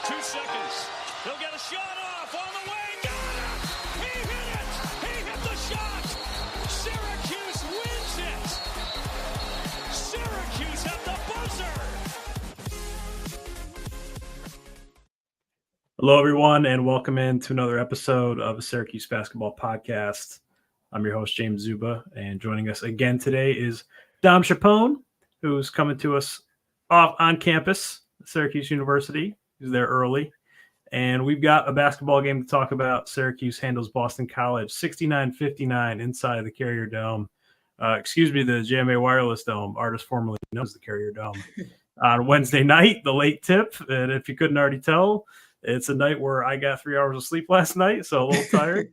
2 seconds. He'll get a shot off on the way. Got it! He hit it! He hit the shot! Syracuse wins it! Syracuse at the buzzer! Hello, everyone, and welcome into another episode of the Syracuse Basketball Podcast. I'm your host, James Zuba, and joining us again today is Dom Chapone, who's coming to us off on campus at Syracuse University. He's there early. And we've got a basketball game to talk about. Syracuse handles Boston College 69-59 inside the Carrier Dome. The JMA Wireless Dome, artist formerly known as the Carrier Dome. On Wednesday night, the late tip. And if you couldn't already tell, it's a night where I got 3 hours of sleep last night, so a little tired.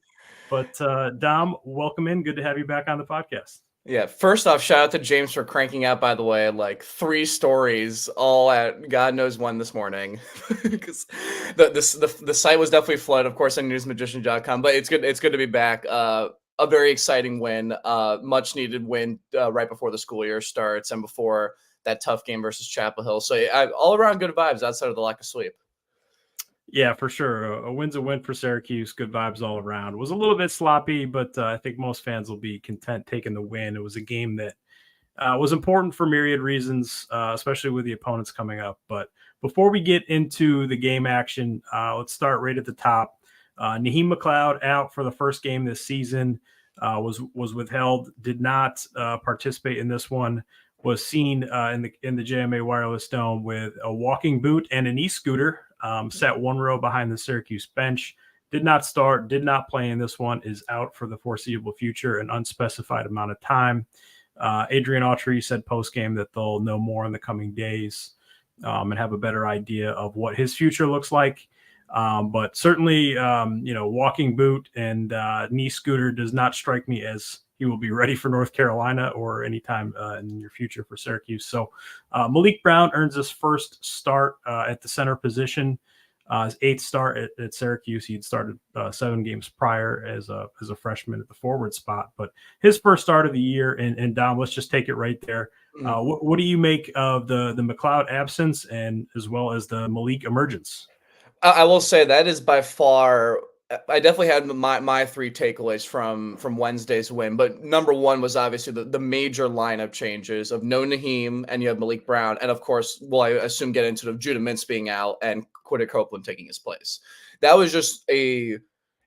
But Dom, welcome in. Good to have you back on the podcast. Yeah, first off, shout out to James for cranking out, by the way, like 3 stories all at God knows when this morning. Because the site was definitely flooded, of course, on newsmagician.com. But it's good to be back. A very exciting win, much needed win right before the school year starts and before that tough game versus Chapel Hill. So all around good vibes outside of the lack of sleep. Yeah, for sure. A win's a win for Syracuse. Good vibes all around. It was a little bit sloppy, but I think most fans will be content taking the win. It was a game that was important for myriad reasons, especially with the opponents coming up. But before we get into the game action, let's start right at the top. Naheem McLeod out for the first game this season, was withheld, did not participate in this one. Was seen in the JMA Wireless Dome with a walking boot and an e-scooter. Sat 1 row behind the Syracuse bench. Did not start, did not play in this one, is out for the foreseeable future, an unspecified amount of time. Adrian Autry said post-game that they'll know more in the coming days and have a better idea of what his future looks like. But certainly, walking boot and knee scooter does not strike me as he will be ready for North Carolina or anytime in the near future for Syracuse. So Malik Brown earns his first start at the center position, his 8th start at Syracuse. He'd started 7 games prior as a freshman at the forward spot, but his first start of the year. And Dom, let's just take it right there. What do you make of the McLeod absence and as well as the Malik emergence? I will say that is by far. I definitely had my 3 takeaways from Wednesday's win, but number 1 was obviously the major lineup changes of no Naheem and you have Malik Brown, and of course, I assume get into Judah Mintz being out and Quiddick Copeland taking his place. That was just it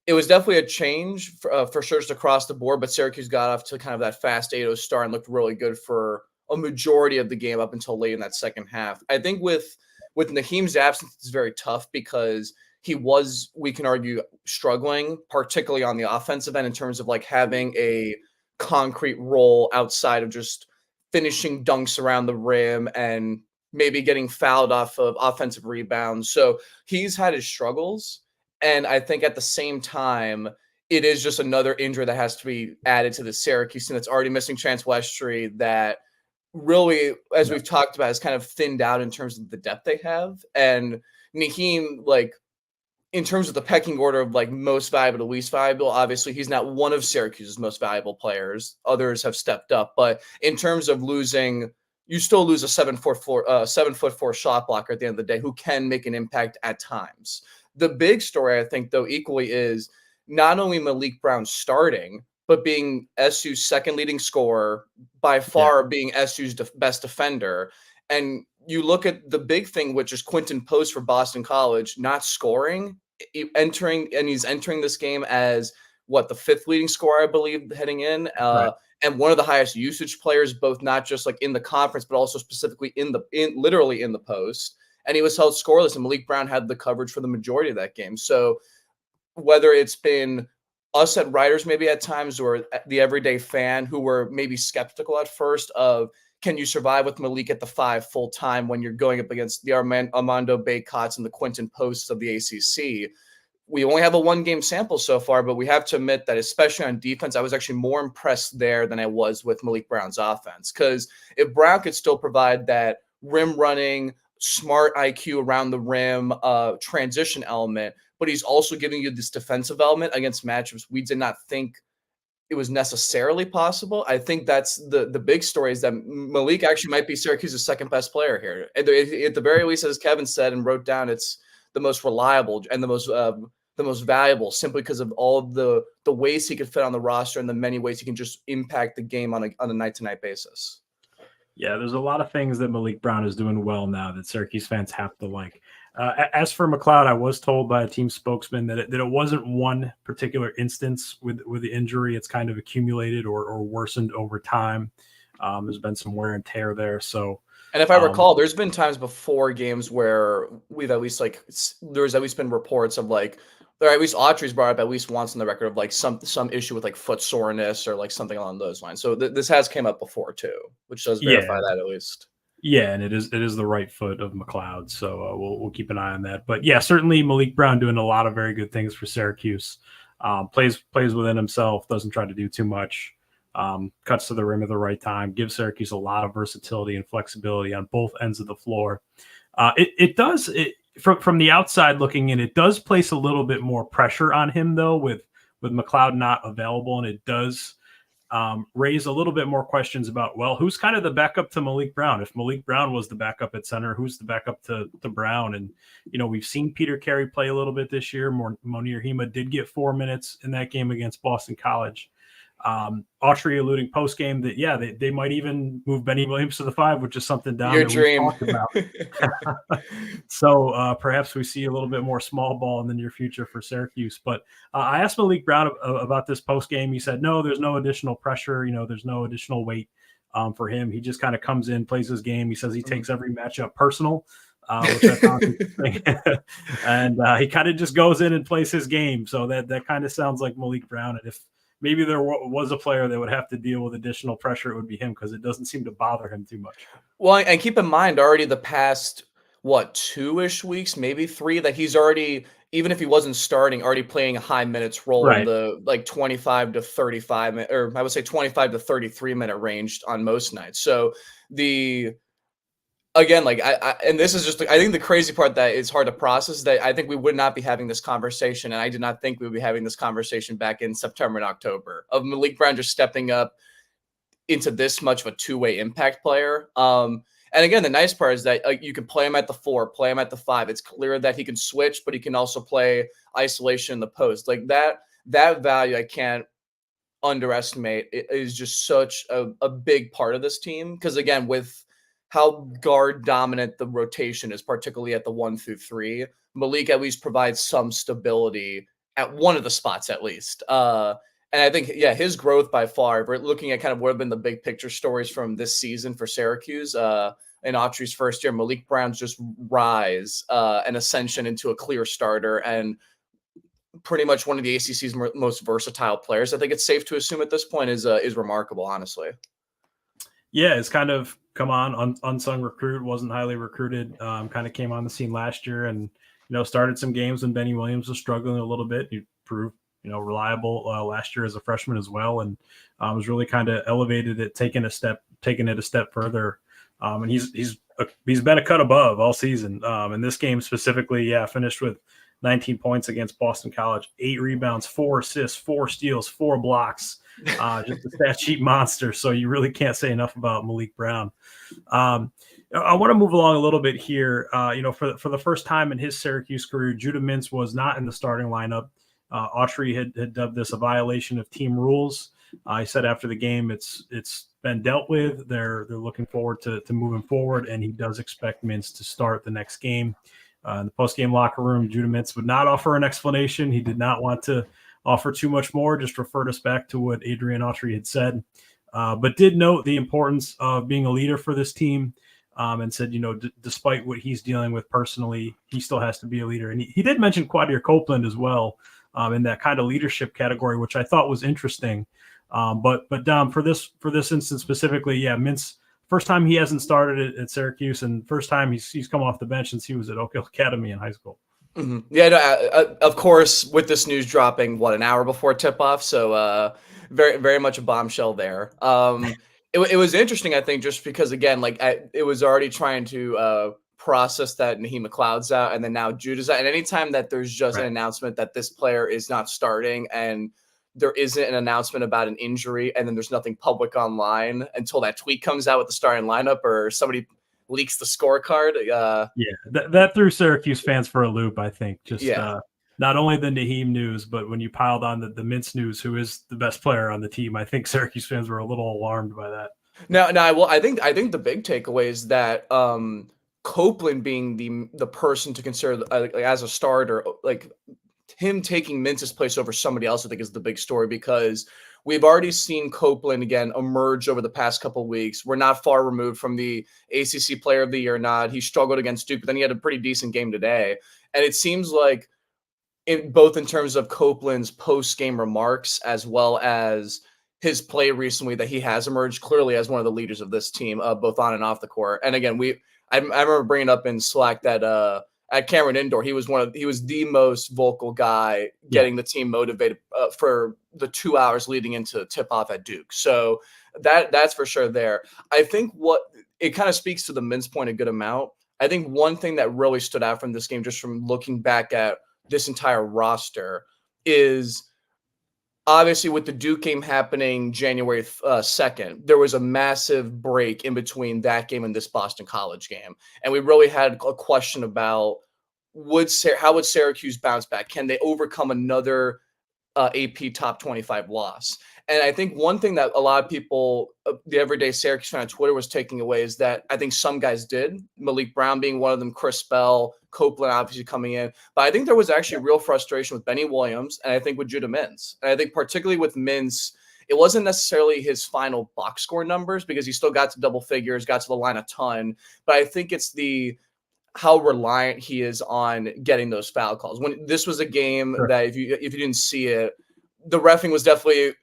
was definitely a change for sure just across the board, but Syracuse got off to kind of that fast 8-0 start and looked really good for a majority of the game up until late in that second half. I think with Naheem's absence, it's very tough because he was, we can argue, struggling, particularly on the offensive end in terms of like having a concrete role outside of just finishing dunks around the rim and maybe getting fouled off of offensive rebounds. So he's had his struggles. And I think at the same time, it is just another injury that has to be added to the Syracuse team that's already missing Chance Westry that really, as we've talked about, is kind of thinned out in terms of the depth they have. And Naheem, like, in terms of the pecking order of like most valuable to least valuable, obviously he's not one of Syracuse's most valuable players. Others have stepped up, but in terms of losing, you still lose a 7'4" shot blocker at the end of the day who can make an impact at times. The big story, I think, though, equally is not only Malik Brown starting, but being SU's second leading scorer, by far being SU's best defender. And you look at the big thing, which is Quinton Post for Boston College, not scoring, he's entering this game as the 5th leading scorer, I believe, heading in, and one of the highest usage players, both not just like in the conference, but also specifically literally in the post. And he was held scoreless, and Malik Brown had the coverage for the majority of that game. So whether it's been us at writers maybe at times or the everyday fan who were maybe skeptical at first of, can you survive with Malik at the 5 full time when you're going up against the Armando Baycots and the Quinton Posts of the ACC? We only have a 1-game sample so far, but we have to admit that especially on defense, I was actually more impressed there than I was with Malik Brown's offense. Because if Brown could still provide that rim running, smart IQ around the rim, transition element, but he's also giving you this defensive element against matchups we did not think it was necessarily possible. I think that's the big story, is that Malik actually might be Syracuse's second best player here. At the very least, as Kevin said and wrote down, it's the most reliable and the most valuable, simply because of all of the ways he could fit on the roster and the many ways he can just impact the game on a night-to-night basis. Yeah, there's a lot of things that Malik Brown is doing well now that Syracuse fans have to like. As for McLeod, I was told by a team spokesman that it wasn't one particular instance with the injury. It's kind of accumulated or worsened over time. There's been some wear and tear there. So, and if I recall, there's been times before games where we've at least there's at least been reports of like, or at least Autry's brought up at least once on the record of like some issue with like foot soreness or like something along those lines. So this has came up before too, which does verify that at least. Yeah, and it is the right foot of McLeod, so we'll keep an eye on that. But yeah, certainly Malik Brown doing a lot of very good things for Syracuse. Plays within himself, doesn't try to do too much. Cuts to the rim at the right time, gives Syracuse a lot of versatility and flexibility on both ends of the floor. It does from the outside looking in, it does place a little bit more pressure on him though, with McLeod not available, and it does raise a little bit more questions about, well, who's kind of the backup to Malik Brown? If Malik Brown was the backup at center, who's the backup to Brown? And, we've seen Peter Carey play a little bit this year. Monir Hima did get 4 minutes in that game against Boston College. Autry alluding post game that they might even move Benny Williams to the 5, which is something down your that dream. we talked about. So perhaps we see a little bit more small ball in the near future for Syracuse. But I asked Malik Brown about this post game. He said, no, there's no additional pressure. There's no additional weight for him. He just kind of comes in, plays his game. He says he takes every matchup personal. Which I found interesting. And he kind of just goes in and plays his game. So that kind of sounds like Malik Brown. And if maybe there was a player that would have to deal with additional pressure, it would be him, because it doesn't seem to bother him too much. Well, and keep in mind, already the past, 2-ish weeks, maybe 3, that he's already, even if he wasn't starting, already playing a high minutes role in the 25 to 35, or I would say 25 to 33 minute range on most nights. So again, and this is just, I think the crazy part that is hard to process, that I think we would not be having this conversation, and I did not think we would be having this conversation back in September and October, of Malik Brown just stepping up into this much of a two-way impact player. And again, the nice part is that you can play him at the 4, play him at the 5. It's clear that he can switch, but he can also play isolation in the post. Like that value, I can't underestimate. It is just such a big part of this team, because again, with how guard dominant the rotation is, particularly at the 1 through 3, Malik at least provides some stability at one of the spots at least. And I think, his growth by far, if we're looking at kind of what have been the big picture stories from this season for Syracuse, in Autry's first year, Malik Brown's just rise and ascension into a clear starter and pretty much one of the ACC's most versatile players. I think it's safe to assume at this point is remarkable, honestly. Yeah, it's kind of come on, unsung recruit, wasn't highly recruited, kind of came on the scene last year and, started some games when Benny Williams was struggling a little bit. He proved, reliable last year as a freshman as well, and was really kind of elevated it, taking it a step further. And he's been a cut above all season. In this game specifically, finished with 19 points against Boston College, 8 rebounds, 4 assists, 4 steals, 4 blocks. Just a stat sheet monster. So you really can't say enough about Malik Brown. I want to move along a little bit here. For the first time in his Syracuse career, Judah Mintz was not in the starting lineup. Autry had dubbed this a violation of team rules. He said after the game, it's been dealt with. They're looking forward to moving forward, and he does expect Mintz to start the next game. In the post-game locker room, Judah Mintz would not offer an explanation. He did not want to offer too much more, just referred us back to what Adrian Autry had said, but did note the importance of being a leader for this team, and said, despite what he's dealing with personally, he still has to be a leader. And he did mention Quadir Copeland as well, in that kind of leadership category, which I thought was interesting. But Dom, for this instance specifically, Mintz, first time he hasn't started at Syracuse, and first time he's come off the bench since he was at Oak Hill Academy in high school. Mm-hmm. Yeah, no, of course, with this news dropping, an hour before tip-off, so very, very much a bombshell there. It was interesting, I think, just because, again, it was already trying to process that Naheem McLeod's out, and then now Judah's out. And anytime that there's just an announcement that this player is not starting, and there isn't an announcement about an injury, and then there's nothing public online until that tweet comes out with the starting lineup, or somebody leaks the scorecard. That threw Syracuse fans for a loop, I think. Just Yeah. not only the Naheem news, but when you piled on the Mintz news, who is the best player on the team, I think Syracuse fans were a little alarmed by that. Now, I think the big takeaway is that Copeland being the person to consider like, as a starter, like him taking Mintz's place over somebody else, I think is the big story, because we've already seen Copeland again emerge over the past couple of weeks. We're not far removed from the ACC Player of the Year nod. He struggled against Duke, but then he had a pretty decent game today, and it seems like both in terms of Copeland's post-game remarks as well as his play recently, that he has emerged clearly as one of the leaders of this team, both on and off the court. And again, I remember bringing up in Slack that at Cameron Indoor, he was the most vocal guy getting the team motivated for the 2 hours leading into tip-off at Duke. So that's for sure there. I think what it kind of speaks to the Mintz point a good amount. I think one thing that really stood out from this game, just from looking back at this entire roster, is obviously with the Duke game happening January 2nd, there was a massive break in between that game and this Boston College game. And we really had a question about how would Syracuse bounce back? Can they overcome another AP top 25 loss? And I think one thing that a lot of people, the everyday Syracuse fan on Twitter, was taking away is that I think some guys did, Malik Brown being one of them, Chris Bell, Copeland obviously coming in. But I think there was actually real frustration with Benny Williams, and I think with Judah Mintz. And I think particularly with Mintz, it wasn't necessarily his final box score numbers, because he still got to double figures, got to the line a ton. But I think it's how reliant he is on getting those foul calls. When this was a game that if you didn't see it, the reffing was definitely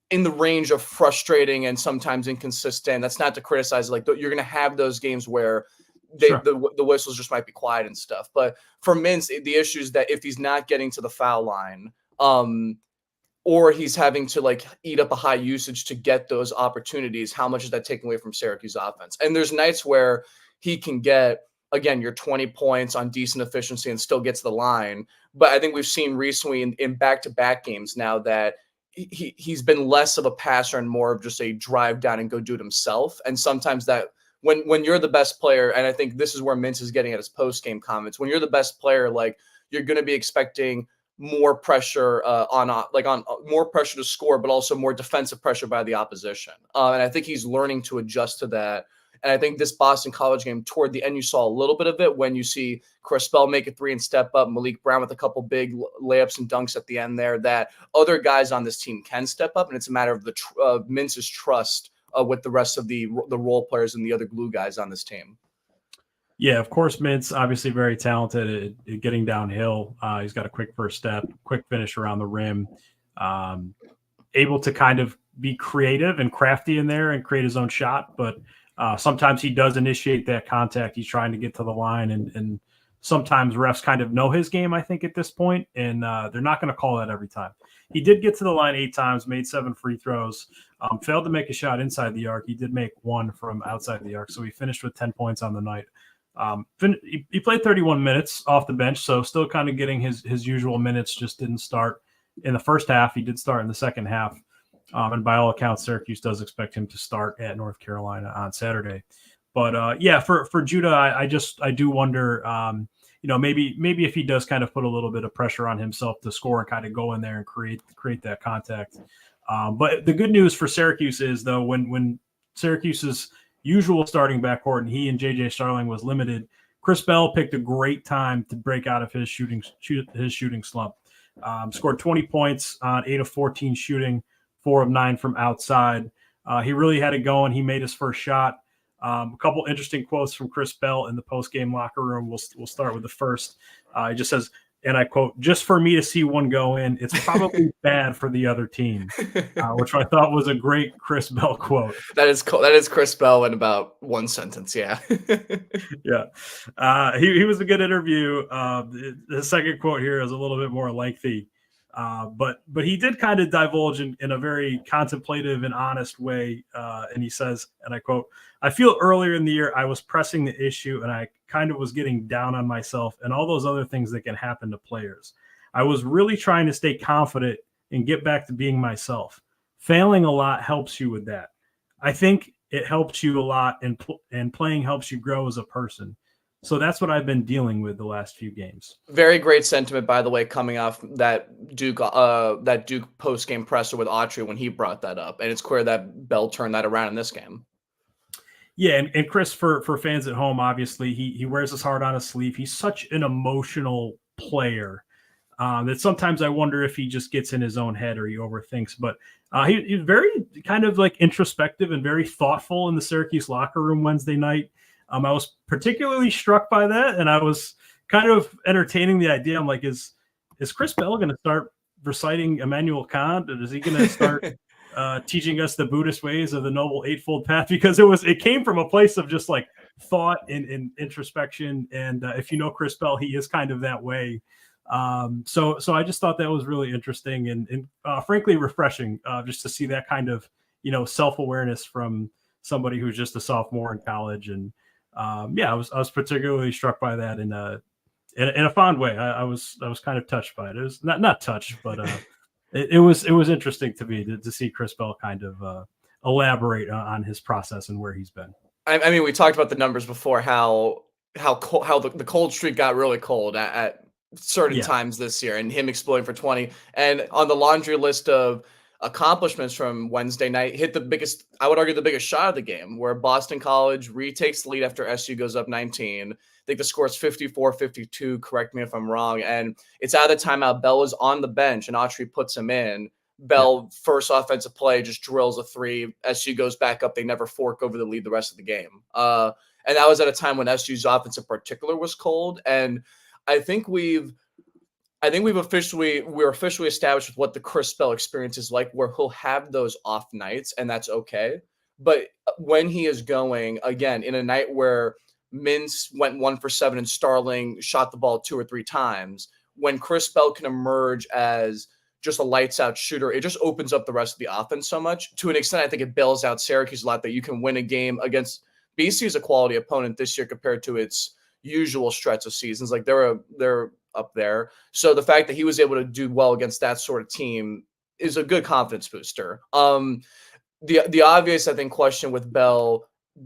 in the range of frustrating and sometimes inconsistent. That's not to criticize. Like, you're going to have those games where the whistles just might be quiet and stuff. But for Mintz, the issue is that if he's not getting to the foul line, or he's having to like eat up a high usage to get those opportunities, how much is that taking away from Syracuse offense? And there's nights where he can get, again, your 20 points on decent efficiency and still gets the line. But I think we've seen recently in back-to-back games now that he's been less of a passer and more of just a drive down and go do it himself. And sometimes that when you're the best player, and I think this is where Mintz is getting at his post-game comments, when you're the best player, like, you're going to be expecting more pressure on more pressure to score, but also more defensive pressure by the opposition. And I think he's learning to adjust to that. And I think this Boston College game, toward the end, you saw a little bit of it when you see Chris Bell make a three and step up, Malik Brown with a couple big layups and dunks at the end there, that other guys on this team can step up. And it's a matter of Mintz's trust with the rest of the role players and the other glue guys on this team. Yeah, of course, Mintz, obviously very talented at getting downhill. He's got a quick first step, quick finish around the rim, able to kind of be creative and crafty in there and create his own shot. But sometimes he does initiate that contact. He's trying to get to the line, and sometimes refs kind of know his game, I think, at this point, and they're not going to call that every time. He did get to the line 8 times, made 7 free throws, failed to make a shot inside the arc. He did make 1 from outside the arc, so he finished with 10 points on the night. He played 31 minutes off the bench, so still kind of getting his usual minutes, just didn't start in the first half. He did start in the second half. And by all accounts, Syracuse does expect him to start at North Carolina on Saturday. But for Judah, I do wonder, maybe if he does kind of put a little bit of pressure on himself to score and kind of go in there and create that contact. But the good news for Syracuse is, though, when Syracuse's usual starting backcourt and he and JJ Starling was limited, Chris Bell picked a great time to break out of his shooting slump. Scored 20 points on 8 of 14 shooting, 4 of 9 from outside. He really had it going. He made his first shot. A couple interesting quotes from Chris Bell in the post-game locker room. We'll start with the first. He just says, and I quote, "Just for me to see one go in, it's probably bad for the other team," which I thought was a great Chris Bell quote. That is cool. That is Chris Bell in about one sentence. Yeah. Yeah. He was a good interview. The second quote here is a little bit more lengthy. But he did kind of divulge in a very contemplative and honest way. And he says, and I quote, "I feel earlier in the year I was pressing the issue and I kind of was getting down on myself and all those other things that can happen to players. I was really trying to stay confident and get back to being myself. Failing a lot helps you with that. I think it helps you a lot, and playing helps you grow as a person. So that's what I've been dealing with the last few games. Very great sentiment, by the way, coming off that Duke post game presser with Autry when he brought that up, and it's clear that Bell turned that around in this game. Yeah, and Chris, for fans at home, obviously he wears his heart on his sleeve. He's such an emotional player that sometimes I wonder if he just gets in his own head or he overthinks. But he's very kind of like introspective and very thoughtful in the Syracuse locker room Wednesday night. I was particularly struck by that, and I was kind of entertaining the idea. I'm like, is Chris Bell going to start reciting Immanuel Kant, and is he going to start teaching us the Buddhist ways of the Noble Eightfold Path? Because it came from a place of just like thought and introspection. And if you know Chris Bell, he is kind of that way. So I just thought that was really interesting and frankly refreshing, just to see that kind of, self-awareness from somebody who's just a sophomore in college. And I was particularly struck by that in a fond way. I was kind of touched by it. It was not touched, but it was interesting to me to see Chris Bell kind of elaborate on his process and where he's been. I mean, we talked about the numbers before, how the cold streak got really cold at certain times this year, and him exploding for 20. And on the laundry list of accomplishments from Wednesday night, hit I would argue the biggest shot of the game, where Boston College retakes the lead after SU goes up 19. I think the score is 54-52. Correct me if I'm wrong. And it's out of the timeout. Bell is on the bench, and Autry puts him in. Bell, first offensive play, just drills a three. SU goes back up. They never fork over the lead the rest of the game. And that was at a time when SU's offense in particular was cold. And I think we're officially established with what the Chris Bell experience is like, where he'll have those off nights, and that's okay. But when he is going, again, in a night where Mintz went 1 for 7 and Starling shot the ball 2 or 3 times, when Chris Bell can emerge as just a lights out shooter, it just opens up the rest of the offense so much. To an extent, I think it bails out Syracuse a lot, that you can win a game against BC is a quality opponent this year compared to its usual stretch of seasons. Like they're up there. So the fact that he was able to do well against that sort of team is a good confidence booster. The obvious, I think, question with Bell,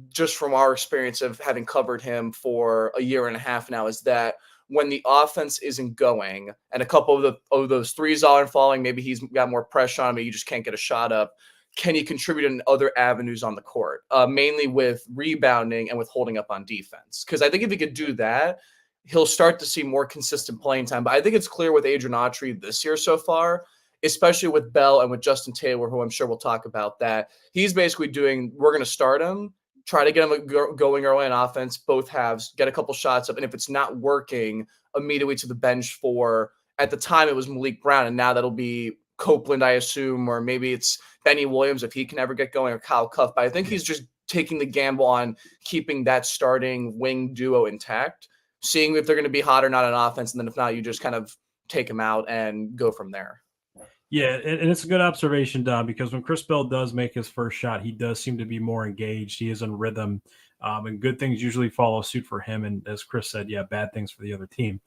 just from our experience of having covered him for a year and a half now, is that when the offense isn't going and a couple of those threes aren't falling, maybe he's got more pressure on him, you just can't get a shot up. Can he contribute in other avenues on the court, mainly with rebounding and with holding up on defense? Because I think if he could do that, he'll start to see more consistent playing time. But I think it's clear with Adrian Autry this year so far, especially with Bell and with Justin Taylor, who I'm sure we'll talk about, that he's basically doing, we're going to start him, try to get him going early on offense, both halves, get a couple shots up. And if it's not working, immediately to the bench for, at the time it was Malik Brown, and now that'll be Copeland, I assume, or maybe it's Benny Williams if he can ever get going, or Kyle Cuff. But I think he's just taking the gamble on keeping that starting wing duo intact, seeing if they're going to be hot or not on offense. And then if not, you just kind of take them out and go from there. Yeah, and it's a good observation, Don, because when Chris Bell does make his first shot, he does seem to be more engaged. He is in rhythm, and good things usually follow suit for him. And as Chris said, bad things for the other team.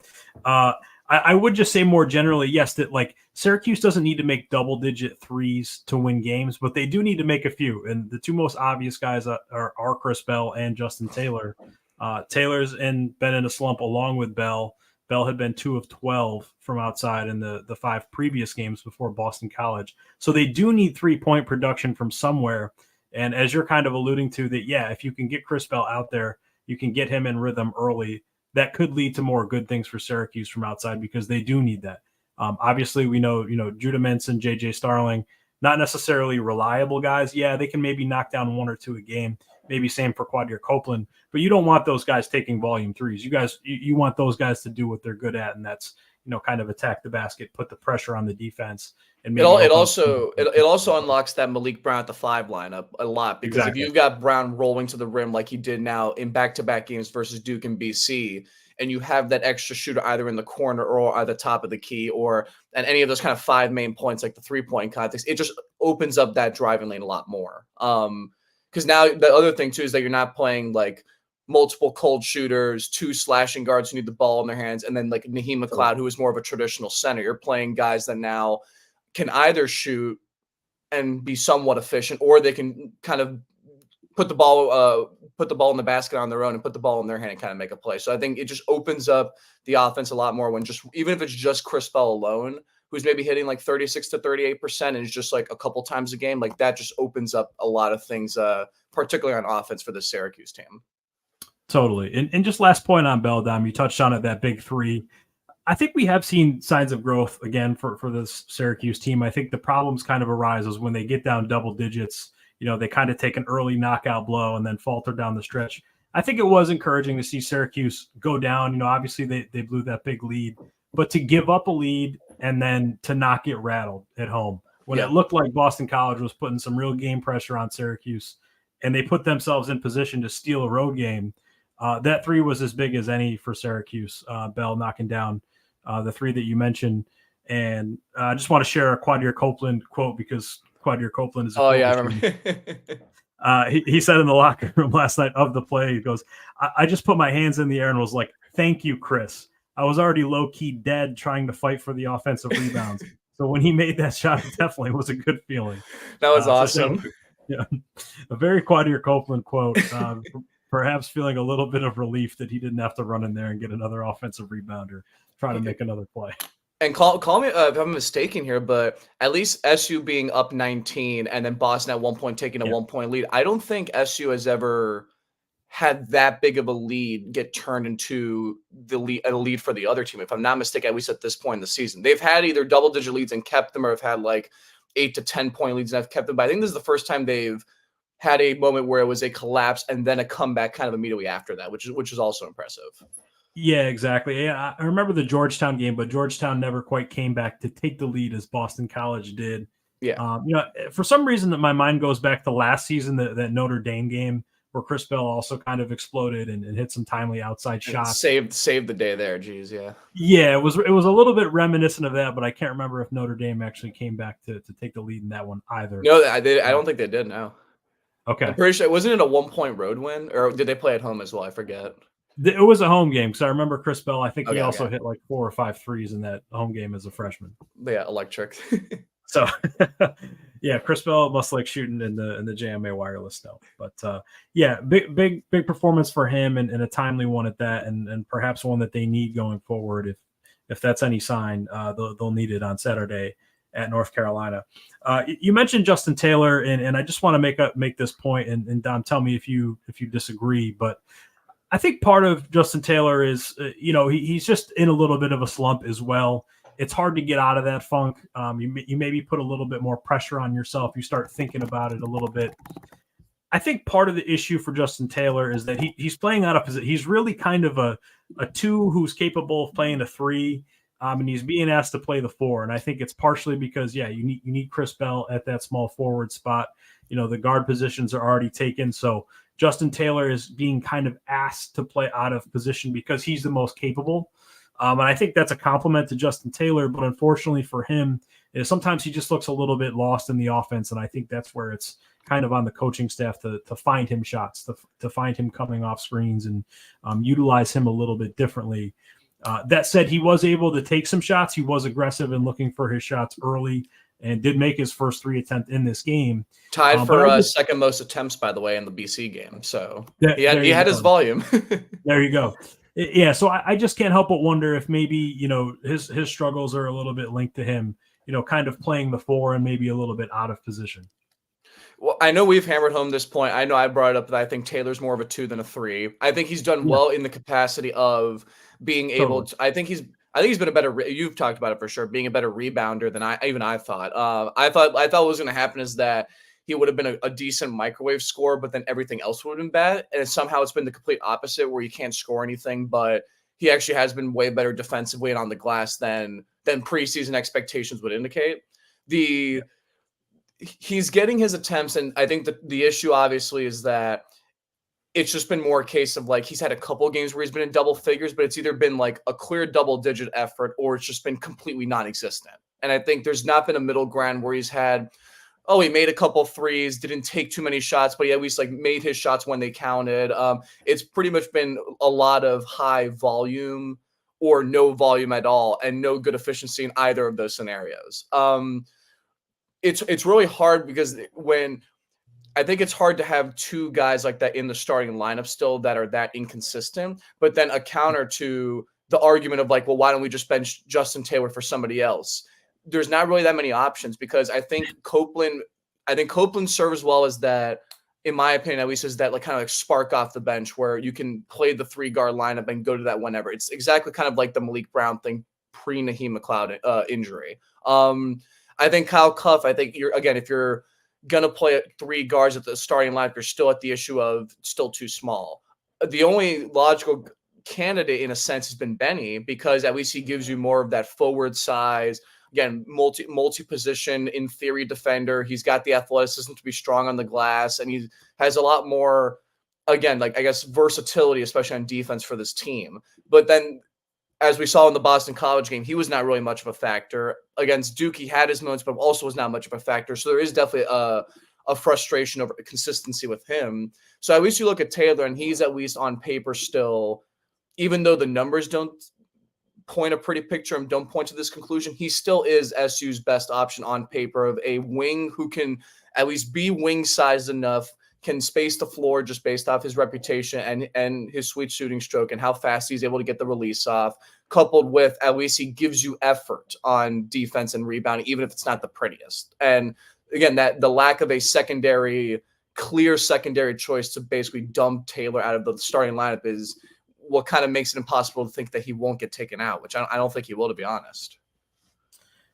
I would just say more generally, yes, that like Syracuse doesn't need to make double-digit threes to win games, but they do need to make a few. And the two most obvious guys are Chris Bell and Justin Taylor. Taylor's been in a slump along with Bell. Bell had been 2 of 12 from outside in the 5 previous games before Boston College. So they do need 3-point production from somewhere. And as you're kind of alluding to that, if you can get Chris Bell out there, you can get him in rhythm early. That could lead to more good things for Syracuse from outside, because they do need that. Obviously, we know, Judah Mintz and J.J. Starling, not necessarily reliable guys. Yeah, they can maybe knock down 1 or 2 a game. Maybe same for Quadir Copeland, but you don't want those guys taking volume threes. You want those guys to do what they're good at, and that's kind of attack the basket, put the pressure on the defense, and it also unlocks that Malik Brown at the 5 lineup a lot, because if you've got Brown rolling to the rim like he did now in back-to-back games versus Duke and BC, and you have that extra shooter either in the corner or at the top of the key, or at any of those kind of 5 main points like the 3-point context, it just opens up that driving lane a lot more. Because now the other thing too is that you're not playing like multiple cold shooters, 2 slashing guards who need the ball in their hands, and then like Naheem McLeod, who is more of a traditional center. You're playing guys that now can either shoot and be somewhat efficient, or they can kind of put the ball in the basket on their own and put the ball in their hand and kind of make a play. So I think it just opens up the offense a lot more when even if it's just Chris Bell alone, who's maybe hitting like 36 to 38% and is just like a couple times a game, like that just opens up a lot of things, particularly on offense for the Syracuse team. Totally. And just last point on Bell, Dom, you touched on it, that big three. I think we have seen signs of growth again for this Syracuse team. I think the problems kind of arise is when they get down double digits. They kind of take an early knockout blow and then falter down the stretch. I think it was encouraging to see Syracuse go down. Obviously they blew that big lead, but to give up a lead and then to not get rattled at home when it looked like Boston College was putting some real game pressure on Syracuse and they put themselves in position to steal a road game. That three was as big as any for Syracuse. Bell knocking down the three that you mentioned. And I just want to share a Quadir Copeland quote because Quadir Copeland is a I remember. He said in the locker room last night of the play, he goes, I just put my hands in the air and was like, thank you, Chris. I was already low-key dead trying to fight for the offensive rebounds. So when he made that shot, it definitely was a good feeling. That was awesome. So, a very Quadir Copeland quote, perhaps feeling a little bit of relief that he didn't have to run in there and get another offensive rebounder, trying to make another play. And call me if I'm mistaken here, but at least SU being up 19 and then Boston at one point taking a 1-point lead, I don't think SU has ever had that big of a lead get turned into a lead for the other team. If I'm not mistaken, at least at this point in the season, they've had either double-digit leads and kept them, or have had like 8 to 10-point leads and have kept them. But I think this is the first time they've had a moment where it was a collapse and then a comeback kind of immediately after that, which is also impressive. Yeah, exactly. Yeah, I remember the Georgetown game, but Georgetown never quite came back to take the lead as Boston College did. Yeah. For some reason that my mind goes back to last season, that Notre Dame game where Chris Bell also kind of exploded and hit some timely outside shots. Saved the day there. Geez, yeah. Yeah, it was a little bit reminiscent of that, but I can't remember if Notre Dame actually came back to take the lead in that one either. No, I don't think they did. No. Okay. I'm pretty sure. Wasn't it a 1-point road win, or did they play at home as well? I forget. It was a home game because I remember Chris Bell. I think he also hit like 4 or 5 threes in that home game as a freshman. Yeah, electric. So, yeah, Chris Bell must like shooting in the JMA wireless stuff. But big performance for him and a timely one at that, and perhaps one that they need going forward. If that's any sign, they'll need it on Saturday at North Carolina. You mentioned Justin Taylor, and I just want to make this point, and Dom, tell me if you disagree, but I think part of Justin Taylor is, he's just in a little bit of a slump as well. It's hard to get out of that funk. You maybe put a little bit more pressure on yourself. You start thinking about it a little bit. I think part of the issue for Justin Taylor is that he's playing out of position. He's really kind of a 2 who's capable of playing a 3, and he's being asked to play the 4. And I think it's partially because, you need Chris Bell at that small forward spot. The guard positions are already taken, so Justin Taylor is being kind of asked to play out of position because he's the most capable. And I think that's a compliment to Justin Taylor, but unfortunately for him, sometimes he just looks a little bit lost in the offense. And I think that's where it's kind of on the coaching staff to find him shots, to find him coming off screens and utilize him a little bit differently. That said, he was able to take some shots. He was aggressive in looking for his shots early and did make his first 3 attempt in this game. Tied for second most attempts, by the way, in the BC game. So he had his volume. There you go. Yeah, so I just can't help but wonder if maybe, his struggles are a little bit linked to him, kind of playing the 4 and maybe a little bit out of position. Well, I know we've hammered home this point. I know I brought it up that I think Taylor's more of a 2 than a 3. I think he's done well in the capacity of being able to. I think he's been a better. You've talked about it for sure, being a better rebounder than I thought. I thought what was going to happen is that he would have been a decent microwave scorer, but then everything else would have been bad. And somehow it's been the complete opposite, where he can't score anything, but he actually has been way better defensively and on the glass than preseason expectations would indicate. He's getting his attempts, and I think the issue obviously is that it's just been more a case of like he's had a couple of games where he's been in double figures, but it's either been like a clear double-digit effort or it's just been completely non-existent. And I think there's not been a middle ground where he's had, he made a couple threes, didn't take too many shots, but he at least like made his shots when they counted. It's pretty much been a lot of high volume or no volume at all and no good efficiency in either of those scenarios. It's really hard because when I think it's hard to have two guys like that in the starting lineup still that are that inconsistent. But then a counter to the argument of like, well, why don't we just bench Justin Taylor for somebody else? There's not really that many options because I think Copeland serves well as that, in my opinion, at least, is that like kind of like spark off the bench where you can play the 3-guard lineup and go to that whenever. It's exactly kind of like the Malik Brown thing pre-Naheem McLeod injury. I think Kyle Cuff, if you're going to play 3 guards at the starting lineup, you're still at the issue of still too small. The only logical candidate in a sense has been Benny because at least he gives you more of that forward size. Again, multi-position in theory defender. He's got the athleticism to be strong on the glass, and he has a lot more, again, like I guess versatility, especially on defense for this team. But then, as we saw in the Boston College game, he was not really much of a factor. Against Duke, he had his moments, but also was not much of a factor. So there is definitely a frustration over consistency with him. So at least you look at Taylor, and he's at least on paper still, even though the numbers don't point a pretty picture and don't point to this conclusion, he still is SU's best option on paper of a wing who can at least be wing sized enough, can space the floor just based off his reputation and his sweet shooting stroke and how fast he's able to get the release off, coupled with at least he gives you effort on defense and rebounding, even if it's not the prettiest. And again, that the lack of a clear secondary choice to basically dump Taylor out of the starting lineup is what kind of makes it impossible to think that he won't get taken out, which I don't think he will, to be honest.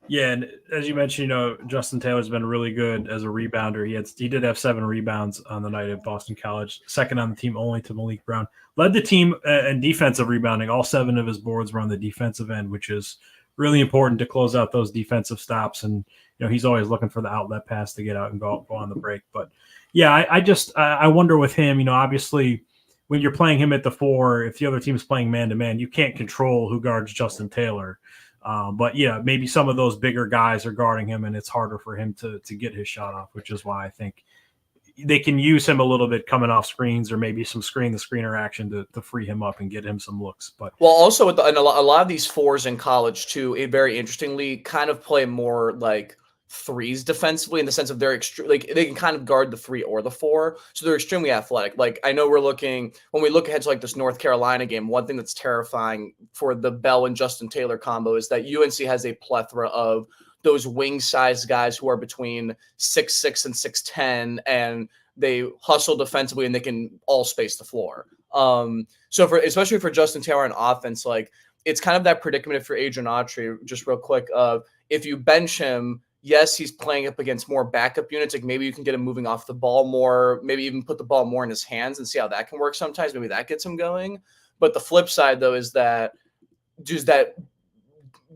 Yeah, and as you mentioned, Justin Taylor's been really good as a rebounder. He did have 7 rebounds on the night at Boston College, second on the team only to Malik Brown. Led the team in defensive rebounding. All 7 of his boards were on the defensive end, which is really important to close out those defensive stops. And he's always looking for the outlet pass to get out and go on the break. But yeah, I wonder with him. Obviously, when you're playing him at the 4, if the other team is playing man-to-man, you can't control who guards Justin Taylor. But yeah, maybe some of those bigger guys are guarding him, and it's harder for him to get his shot off, which is why I think they can use him a little bit coming off screens or maybe some screener action to free him up and get him some looks. But also and a lot of these 4s in college too, it very interestingly kind of play more like 3s defensively in the sense of they're they can kind of guard the 3 or the 4, so they're extremely athletic. Like I know when we look ahead to like this North Carolina game, one thing that's terrifying for the Bell and Justin Taylor combo is that UNC has a plethora of those wing-sized guys who are between 6'6" and 6'10", and they hustle defensively and they can all space the floor. So especially for Justin Taylor on offense, like it's kind of that predicament for Adrian Autry. Just real quick, if you bench him. Yes, he's playing up against more backup units. Like maybe you can get him moving off the ball more, maybe even put the ball more in his hands and see how that can work sometimes. Maybe that gets him going. But the flip side, though, is that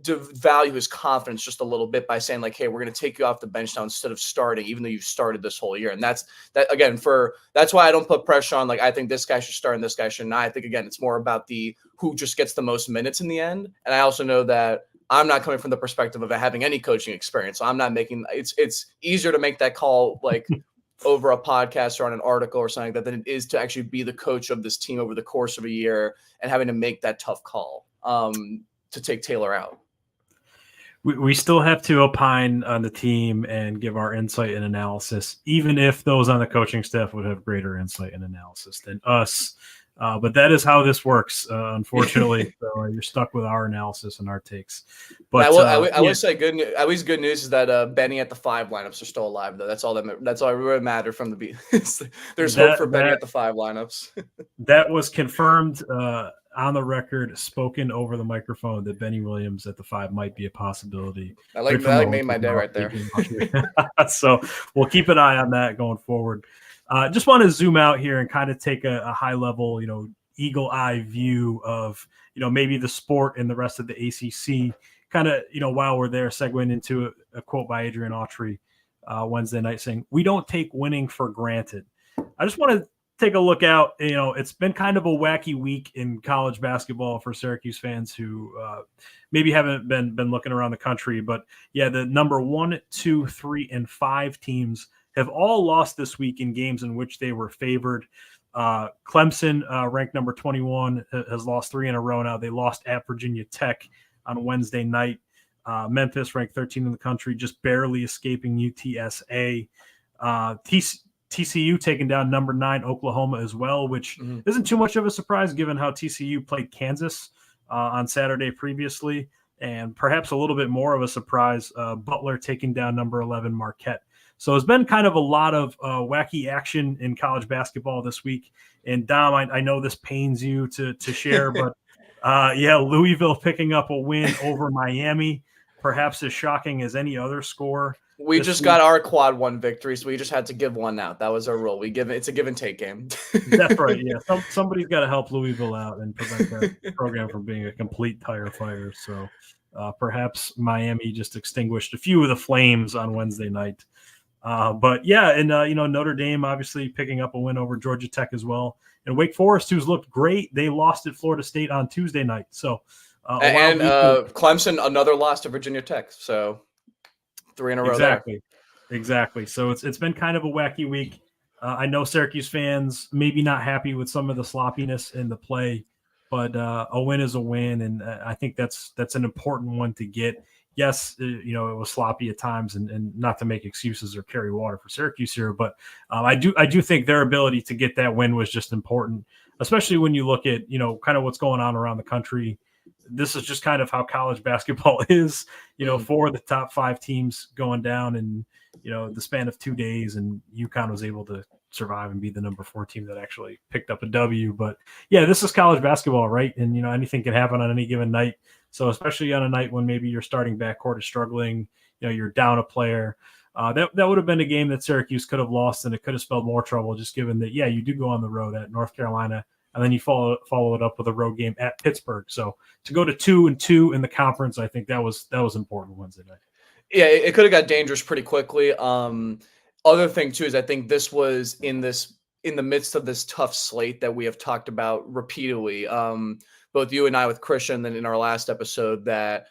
devalue his confidence just a little bit by saying like, hey, we're going to take you off the bench now instead of starting, even though you've started this whole year. And that's why I don't put pressure on, like, I think this guy should start and this guy should not. I think, again, it's more about who just gets the most minutes in the end. And I also know that I'm not coming from the perspective of having any coaching experience. So I'm not making it's easier to make that call like over a podcast or on an article or something like that than it is to actually be the coach of this team over the course of a year and having to make that tough call to take Taylor out. We still have to opine on the team and give our insight and analysis, even if those on the coaching staff would have greater insight and analysis than us. But that is how this works, unfortunately. So you're stuck with our analysis and our takes. But I would say at least good news is that Benny at the 5 lineups are still alive, though. That's all really mattered from the beat. There's hope for Benny at the 5 lineups. That was confirmed on the record, spoken over the microphone, that Benny Williams at the 5 might be a possibility. That made my day right there. So we'll keep an eye on that going forward. Just want to zoom out here and kind of take a high level, eagle eye view of, maybe the sport and the rest of the ACC kind of, while we're there, segueing into a quote by Adrian Autry Wednesday night saying, "We don't take winning for granted." I just want to take a look out. It's been kind of a wacky week in college basketball for Syracuse fans who maybe haven't been looking around the country, but yeah, the number 1, 2, 3, and 5 teams have all lost this week in games in which they were favored. Clemson, ranked number 21, has lost 3 in a row now. They lost at Virginia Tech on Wednesday night. Memphis, ranked 13 in the country, just barely escaping UTSA. TCU taking down number 9 Oklahoma as well, which isn't too much of a surprise given how TCU played Kansas on Saturday previously, and perhaps a little bit more of a surprise, Butler taking down number 11 Marquette. So it's been kind of a lot of wacky action in college basketball this week. And Dom, I know this pains you to share, but Louisville picking up a win over Miami, perhaps as shocking as any other score. We just got our quad 1 victory, so we just had to give one out. That was our rule. It's a give and take game. That's right. Yeah, somebody's got to help Louisville out and prevent that program from being a complete tire fire. So perhaps Miami just extinguished a few of the flames on Wednesday night. But yeah, and Notre Dame obviously picking up a win over Georgia Tech as well, and Wake Forest, who's looked great, they lost at Florida State on Tuesday night. So Clemson, another loss to Virginia Tech. So 3 in a row. Exactly. So it's been kind of a wacky week. I know Syracuse fans maybe not happy with some of the sloppiness in the play, but a win is a win, and I think that's an important one to get. Yes, it was sloppy at times, and not to make excuses or carry water for Syracuse here, but I do think their ability to get that win was just important, especially when you look at kind of what's going on around the country. This is just kind of how college basketball is, for the top 5 teams going down in the span of 2 days, and UConn was able to survive and be the number 4 team that actually picked up a W. But yeah, this is college basketball, right? And anything can happen on any given night. So especially on a night when maybe your starting backcourt is struggling, you're down a player. That would have been a game that Syracuse could have lost, and it could have spelled more trouble, just given that, you do go on the road at North Carolina, and then you follow it up with a road game at Pittsburgh. So to go to 2-2 in the conference, I think that was important Wednesday night. Yeah, it could have got dangerous pretty quickly. Other thing too is I think this was in the midst of this tough slate that we have talked about repeatedly. Both you and I with Christian, then in our last episode, that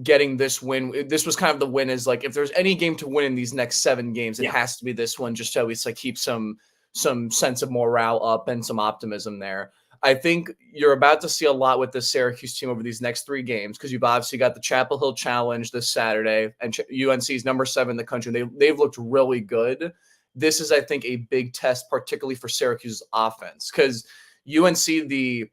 getting this win, this was kind of the win is like, if there's any game to win in these next 7 games, it has to be this one, just so it's like keep some sense of morale up and some optimism there. I think you're about to see a lot with this Syracuse team over these next 3 games, because you've obviously got the Chapel Hill Challenge this Saturday, and UNC's number 7 in the country. They've looked really good. This is, I think, a big test, particularly for Syracuse's offense, because UNC,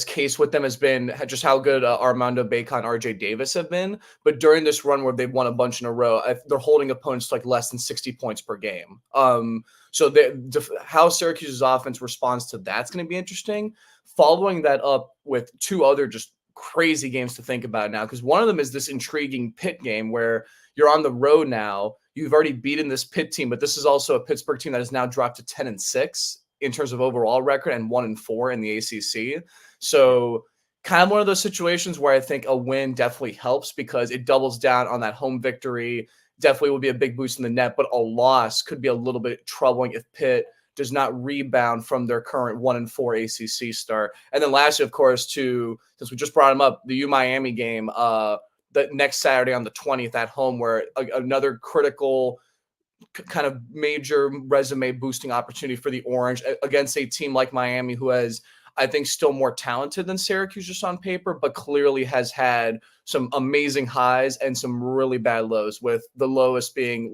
case with them has been just how good Armando Bacon, RJ Davis have been. But during this run where they've won a bunch in a row, they're holding opponents to like less than 60 points per game. So how Syracuse's offense responds to that's going to be interesting. Following that up with 2 other just crazy games to think about now, because one of them is this intriguing Pitt game where you're on the road now. You've already beaten this Pitt team, but this is also a Pittsburgh team that has now dropped to 10-6 in terms of overall record and 1-4 in the ACC. So kind of one of those situations where I think a win definitely helps, because it doubles down on that home victory. Definitely will be a big boost in the net, but a loss could be a little bit troubling if Pitt does not rebound from their current 1-4 ACC start. And then lastly, of course, since we just brought them up, the U-Miami game, the next Saturday on the 20th at home, where another critical kind of major resume boosting opportunity for the Orange against a team like Miami, who has, I think, still more talented than Syracuse just on paper, but clearly has had some amazing highs and some really bad lows, with the lowest being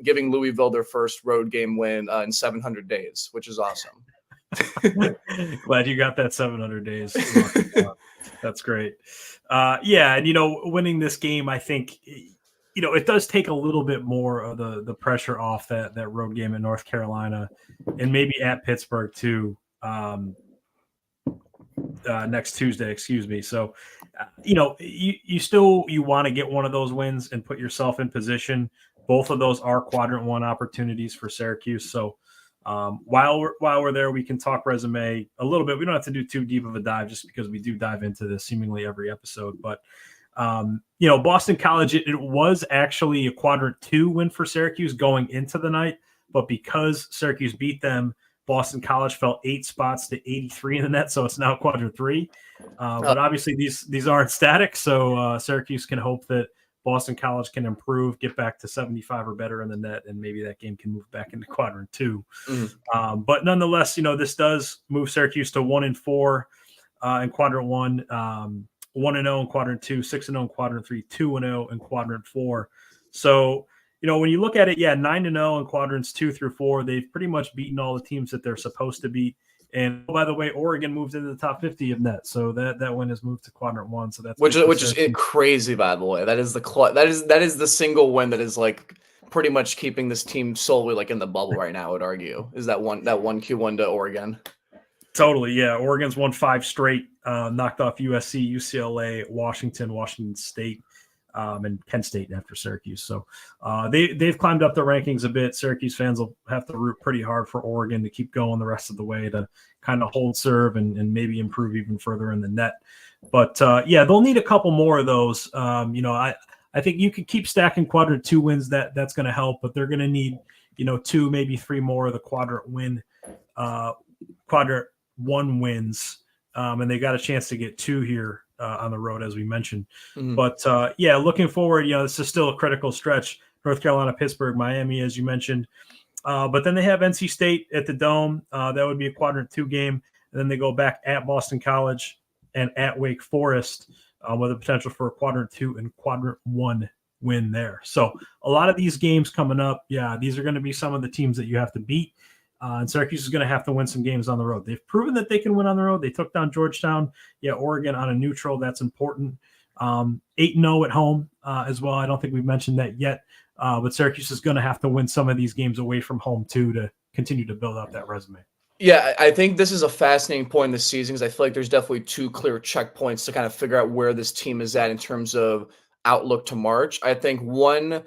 giving Louisville their first road game win in 700 days, which is awesome. Glad you got that 700 days. That's great. And, winning this game, I think, it does take a little bit more of the pressure off that road game in North Carolina, and maybe at Pittsburgh too. Next Tuesday, excuse me. So, you want to get one of those wins and put yourself in position. Both of those are quadrant 1 opportunities for Syracuse. So, while we're there, we can talk resume a little bit. We don't have to do too deep of a dive, just because we do dive into this seemingly every episode. But, Boston College, it was actually a quadrant 2 win for Syracuse going into the night, but because Syracuse beat them, Boston College fell 8 spots to 83 in the net, so it's now quadrant 3. But obviously these aren't static, so Syracuse can hope that Boston College can improve, get back to 75 or better in the net, and maybe that game can move back into quadrant 2. But nonetheless, this does move Syracuse to 1-4 in quadrant 1, 1-0 in quadrant 2, 6-0 in quadrant 3, 2-0 in quadrant 4. So, when you look at it, 9-0 in quadrants 2 through 4, they've pretty much beaten all the teams that they're supposed to beat. And by the way, Oregon moved into the top 50 of net, so that win has moved to quadrant 1. So that's which is crazy, by the way. That is the single win that is like pretty much keeping this team solely like in the bubble right now. I would argue is that one Q1 to Oregon. Totally, yeah. Oregon's won 5 straight, knocked off USC, UCLA, Washington State, and Kent State after Syracuse. So they've climbed up the rankings a bit. Syracuse fans will have to root pretty hard for Oregon to keep going the rest of the way to kind of hold serve and maybe improve even further in the net. But they'll need a couple more of those. I think you could keep stacking quadrant 2 wins. That's going to help, but they're going to need 2, maybe 3 more of the quadrant 1 wins, and they got a chance to get 2 here on the road, as we mentioned. Mm-hmm. But looking forward, this is still a critical stretch. North Carolina, Pittsburgh, Miami, as you mentioned. But then they have NC State at the Dome. That would be a quadrant 2 game. And then they go back at Boston College and at Wake Forest with a potential for a quadrant 2 and quadrant 1 win there. So a lot of these games coming up, these are going to be some of the teams that you have to beat. And Syracuse is going to have to win some games on the road. They've proven that they can win on the road. They took down Georgetown. Oregon on a neutral. That's important. 8-0 at home as well. I don't think we've mentioned that yet. But Syracuse is going to have to win some of these games away from home, too, to continue to build out that resume. Yeah, I think this is a fascinating point in the season because I feel like there's definitely 2 clear checkpoints to kind of figure out where this team is at in terms of outlook to March. I think one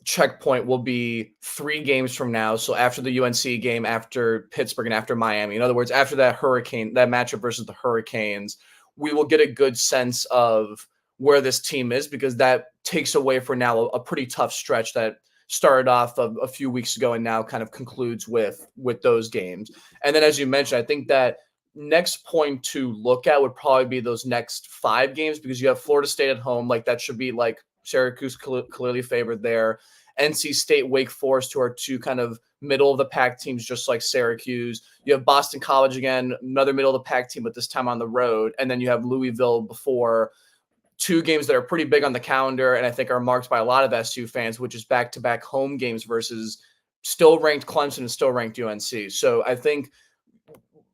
checkpoint will be 3 games from now. So after the UNC game, after Pittsburgh, and after Miami. In other words, after that matchup versus the Hurricanes, we will get a good sense of where this team is because that takes away for now a pretty tough stretch that started off a few weeks ago and now kind of concludes with those games. And then, as you mentioned, I think that next point to look at would probably be those next 5 games because you have Florida State at home. Like that should be like Syracuse clearly favored there. NC State, Wake Forest, who are 2 kind of middle of the pack teams, just like Syracuse. You have Boston College again, another middle of the pack team, but this time on the road. And then you have Louisville before 2 games that are pretty big on the calendar and I think are marked by a lot of SU fans, which is back-to-back home games versus still ranked Clemson and still ranked UNC. So I think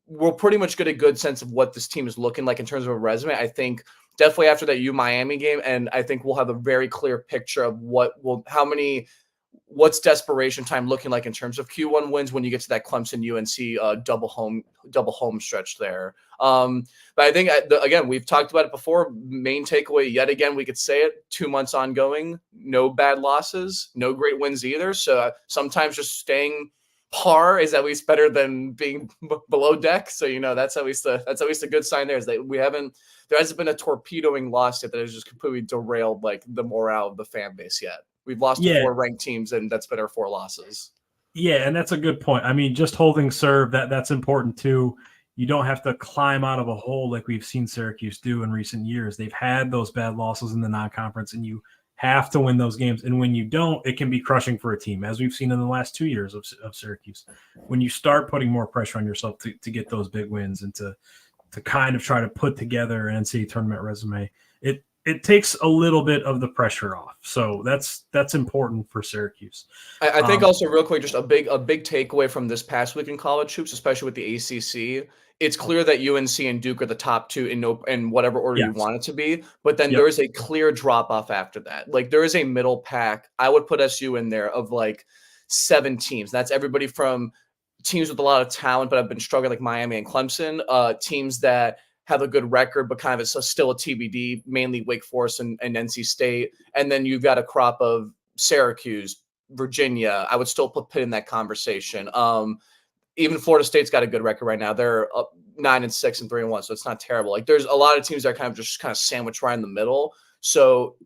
we'll pretty much get a good sense of what this team is looking like in terms of a resume. I think definitely after that Miami game, and I think we'll have a very clear picture of what's desperation time looking like in terms of Q1 wins when you get to that Clemson UNC double home stretch there. But I think again, we've talked about it before. Main takeaway yet again, we could say it: 2 months ongoing, no bad losses, no great wins either. So sometimes just staying par is at least better than being below deck. So that's at least a good sign there is that there hasn't been a torpedoing loss yet that has just completely derailed like the morale of the fan base yet. We've lost to 4 ranked teams, and that's been our 4 losses. Yeah, and that's a good point. I mean, just holding serve, that's important too. You don't have to climb out of a hole like we've seen Syracuse do in recent years. They've had those bad losses in the non-conference, and you have to win those games. And when you don't, it can be crushing for a team, as we've seen in the last 2 years of Syracuse. When you start putting more pressure on yourself to get those big wins and to kind of try to put together an NCAA tournament resume, it takes a little bit of the pressure off. So that's important for Syracuse. I think also real quick, just a big takeaway from this past week in college hoops, especially with the ACC. It's clear that UNC and Duke are the top 2 in whatever order you want it to be. But then there is a clear drop off after that. Like there is a middle pack. I would put SU in there of like 7 teams. That's everybody from teams with a lot of talent, but have been struggling like Miami and Clemson, teams that have a good record, but kind of it's still a TBD, mainly Wake Forest and NC State. And then you've got a crop of Syracuse, Virginia. I would still put Pitt in that conversation. Even Florida State's got a good record right now. They're up 9-6 and 3-1, so it's not terrible. Like there's a lot of teams that are kind of sandwiched right in the middle. So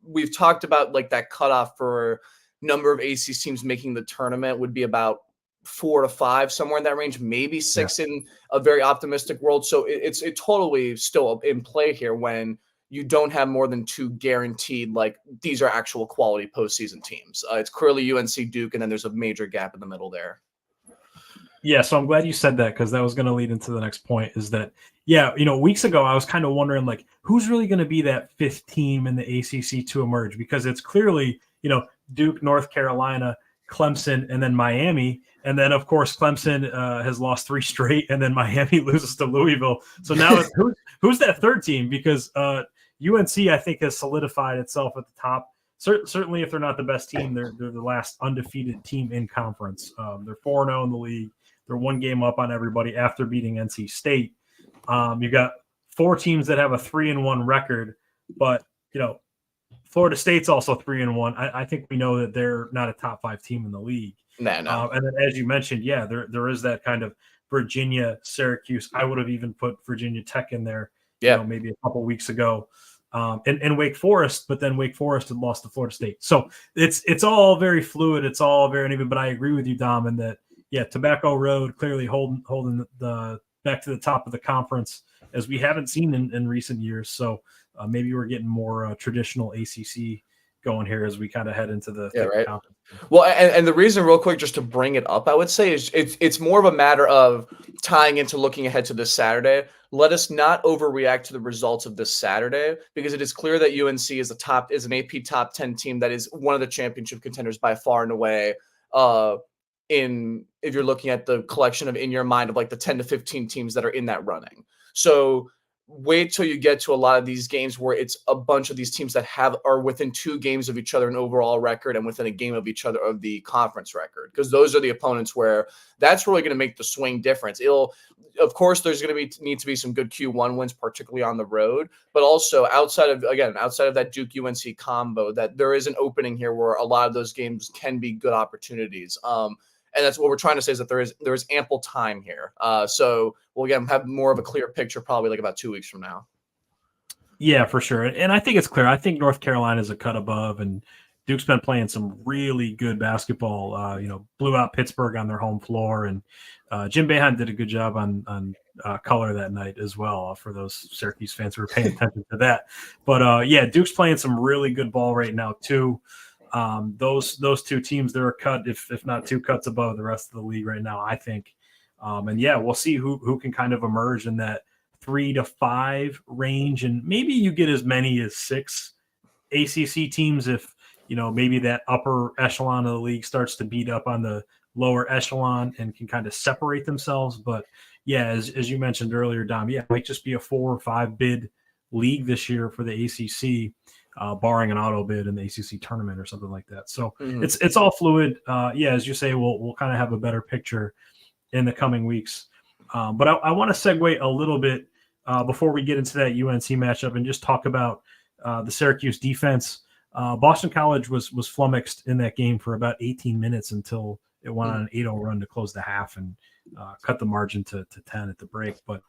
we've talked about like that cutoff for number of ACC teams making the tournament would be about 4 to 5, somewhere in that range, maybe 6 in a very optimistic world. So it's totally still in play here when you don't have more than 2 guaranteed, like these are actual quality postseason teams. It's clearly UNC Duke, and then there's a major gap in the middle there. Yeah, so I'm glad you said that because that was going to lead into the next point is that, weeks ago I was kind of wondering like who's really going to be that 5th team in the ACC to emerge because it's clearly Duke, North Carolina, Clemson, and then Miami. And then, of course, Clemson has lost 3 straight, and then Miami loses to Louisville. So now who's that third team? Because UNC, I think, has solidified itself at the top. Certainly, if they're not the best team, they're the last undefeated team in conference. They're 4-0 in the league. They're 1 game up on everybody after beating NC State. You've got 4 teams that have a 3-1 record, but Florida State's also 3-1. I think we know that they're not a top 5 team in the league. No. And then, as you mentioned, there is that kind of Virginia, Syracuse. I would have even put Virginia Tech in there, maybe a couple weeks ago. And Wake Forest, but then Wake Forest had lost to Florida State. So it's all very fluid. It's all very uneven. But I agree with you, Dom, in that Tobacco Road clearly holding the back to the top of the conference as we haven't seen in recent years. So maybe we're getting more traditional ACC going here as we kind of head into the conference. Well, and the reason, real quick, just to bring it up, I would say is it's more of a matter of tying into looking ahead to this Saturday. Let us not overreact to the results of this Saturday, because it is clear that UNC is an AP top 10 team that is one of the championship contenders by far and away. If you're looking at the collection in your mind of like the 10 to 15 teams that are in that running. So wait till you get to a lot of these games where it's a bunch of these teams that are within 2 games of each other in overall record and within a game of each other of the conference record, because those are the opponents where that's really going to make the swing difference. Of course, there's going to need to be some good Q1 wins, particularly on the road, but also outside of that Duke UNC combo, that there is an opening here where a lot of those games can be good opportunities. And that's what we're trying to say, is that there is ample time here. So we'll again have more of a clear picture probably like about 2 weeks from now. Yeah, for sure. And I think it's clear. I think North Carolina is a cut above, and Duke's been playing some really good basketball. Blew out Pittsburgh on their home floor, and Jim Boeheim did a good job on color that night as well, for those Syracuse fans who were paying attention to that. But Duke's playing some really good ball right now too. Those 2 teams, they're a cut, if not 2 cuts above the rest of the league right now, I think. We'll see who can kind of emerge in that 3 to 5 range, and maybe you get as many as 6 ACC teams if maybe that upper echelon of the league starts to beat up on the lower echelon and can kind of separate themselves. But as you mentioned earlier, Dom, it might just be a 4 or 5 bid league this year for the ACC. Barring an auto bid in the ACC tournament or something like that. So it's all fluid. As you say, we'll kind of have a better picture in the coming weeks. But I want to segue a little bit before we get into that UNC matchup and just talk about the Syracuse defense. Boston College was flummoxed in that game for about 18 minutes until it went on an 8-0 run to close the half and cut the margin to 10 at the break. But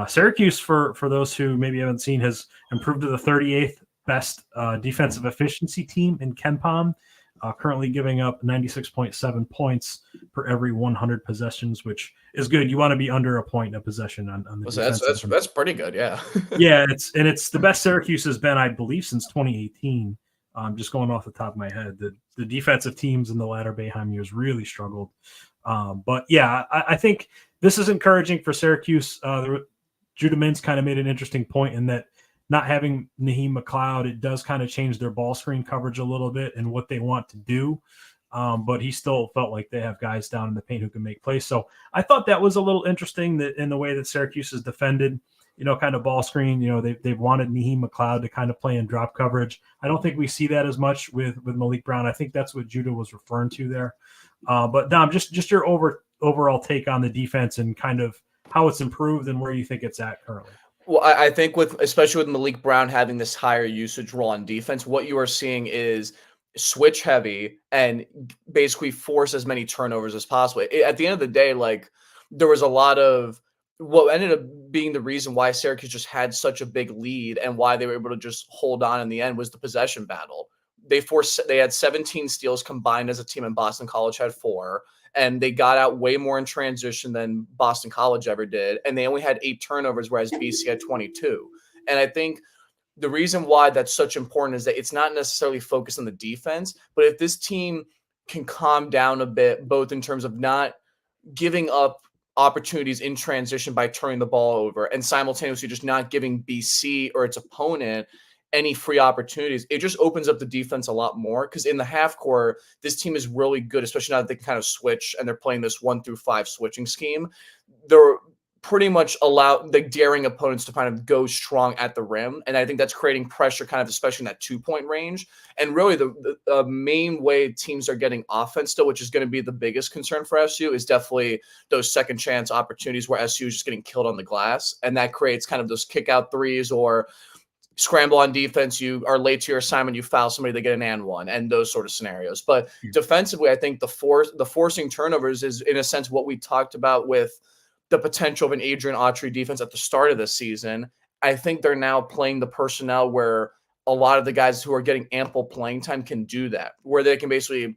Syracuse, for those who maybe haven't seen, has improved to the 38th best defensive efficiency team in KenPom, currently giving up 96.7 points per every 100 possessions, which is good. You want to be under a point a possession on the defense. That's pretty good, yeah. It's the best Syracuse has been, I believe, since 2018. Just going off the top of my head, the defensive teams in the latter Boeheim years really struggled. I think this is encouraging for Syracuse. Judah Mintz kind of made an interesting point in that not having Naheem McLeod, it does kind of change their ball screen coverage a little bit and what they want to do. But he still felt like they have guys down in the paint who can make plays. So I thought that was a little interesting, that in the way that Syracuse has defended, kind of ball screen. They've wanted Naheem McLeod to kind of play in drop coverage. I don't think we see that as much with Malik Brown. I think that's what Judah was referring to there. But Dom, just your overall take on the defense and kind of how it's improved and where you think it's at currently. Well, I think especially with Malik Brown having this higher usage role on defense, what you are seeing is switch heavy and basically force as many turnovers as possible. At the end of the day, there was a lot of what ended up being the reason why Syracuse just had such a big lead and why they were able to just hold on in the end was the possession battle. They had 17 steals combined as a team, and Boston College had 4. And they got out way more in transition than Boston College ever did. And they only had 8 turnovers, whereas BC had 22. And I think the reason why that's such important is that it's not necessarily focused on the defense, but if this team can calm down a bit, both in terms of not giving up opportunities in transition by turning the ball over and simultaneously just not giving BC or its opponent any free opportunities, it just opens up the defense a lot more. Because in the half court, this team is really good, especially now that they can kind of switch and they're playing this 1 through 5 switching scheme. They're pretty much daring opponents to kind of go strong at the rim. And I think that's creating pressure kind of, especially in that 2-point range. And really the main way teams are getting offense still, which is going to be the biggest concern for SU, is definitely those second chance opportunities where SU is just getting killed on the glass. And that creates kind of those kick out threes or scramble on defense. You are late to your assignment, you foul somebody, they get an and one, and those sort of scenarios. But defensively, I think the forcing turnovers is in a sense what we talked about with the potential of an Adrian Autry defense at the start of this season. I think they're now playing the personnel where a lot of the guys who are getting ample playing time can do that, where they can basically,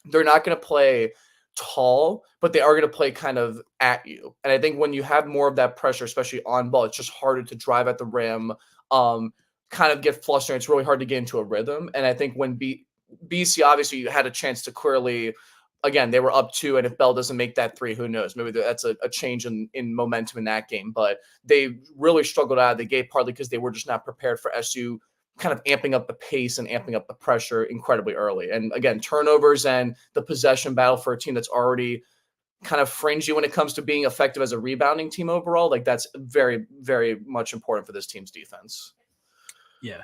they're not going to play tall, but they are going to play kind of at you. And I think when you have more of that pressure, especially on ball, it's just harder to drive at the rim, kind of get flustered. It's really hard to get into a rhythm. And I think when BC obviously had a chance to clearly, again, they were up 2, and if Bell doesn't make that 3, who knows? Maybe that's a change in momentum in that game. But they really struggled out of the gate, partly because they were just not prepared for SU kind of amping up the pace and amping up the pressure incredibly early. And again, turnovers and the possession battle for a team that's already kind of fringy when it comes to being effective as a rebounding team overall, like that's very, very much important for this team's defense. Yeah.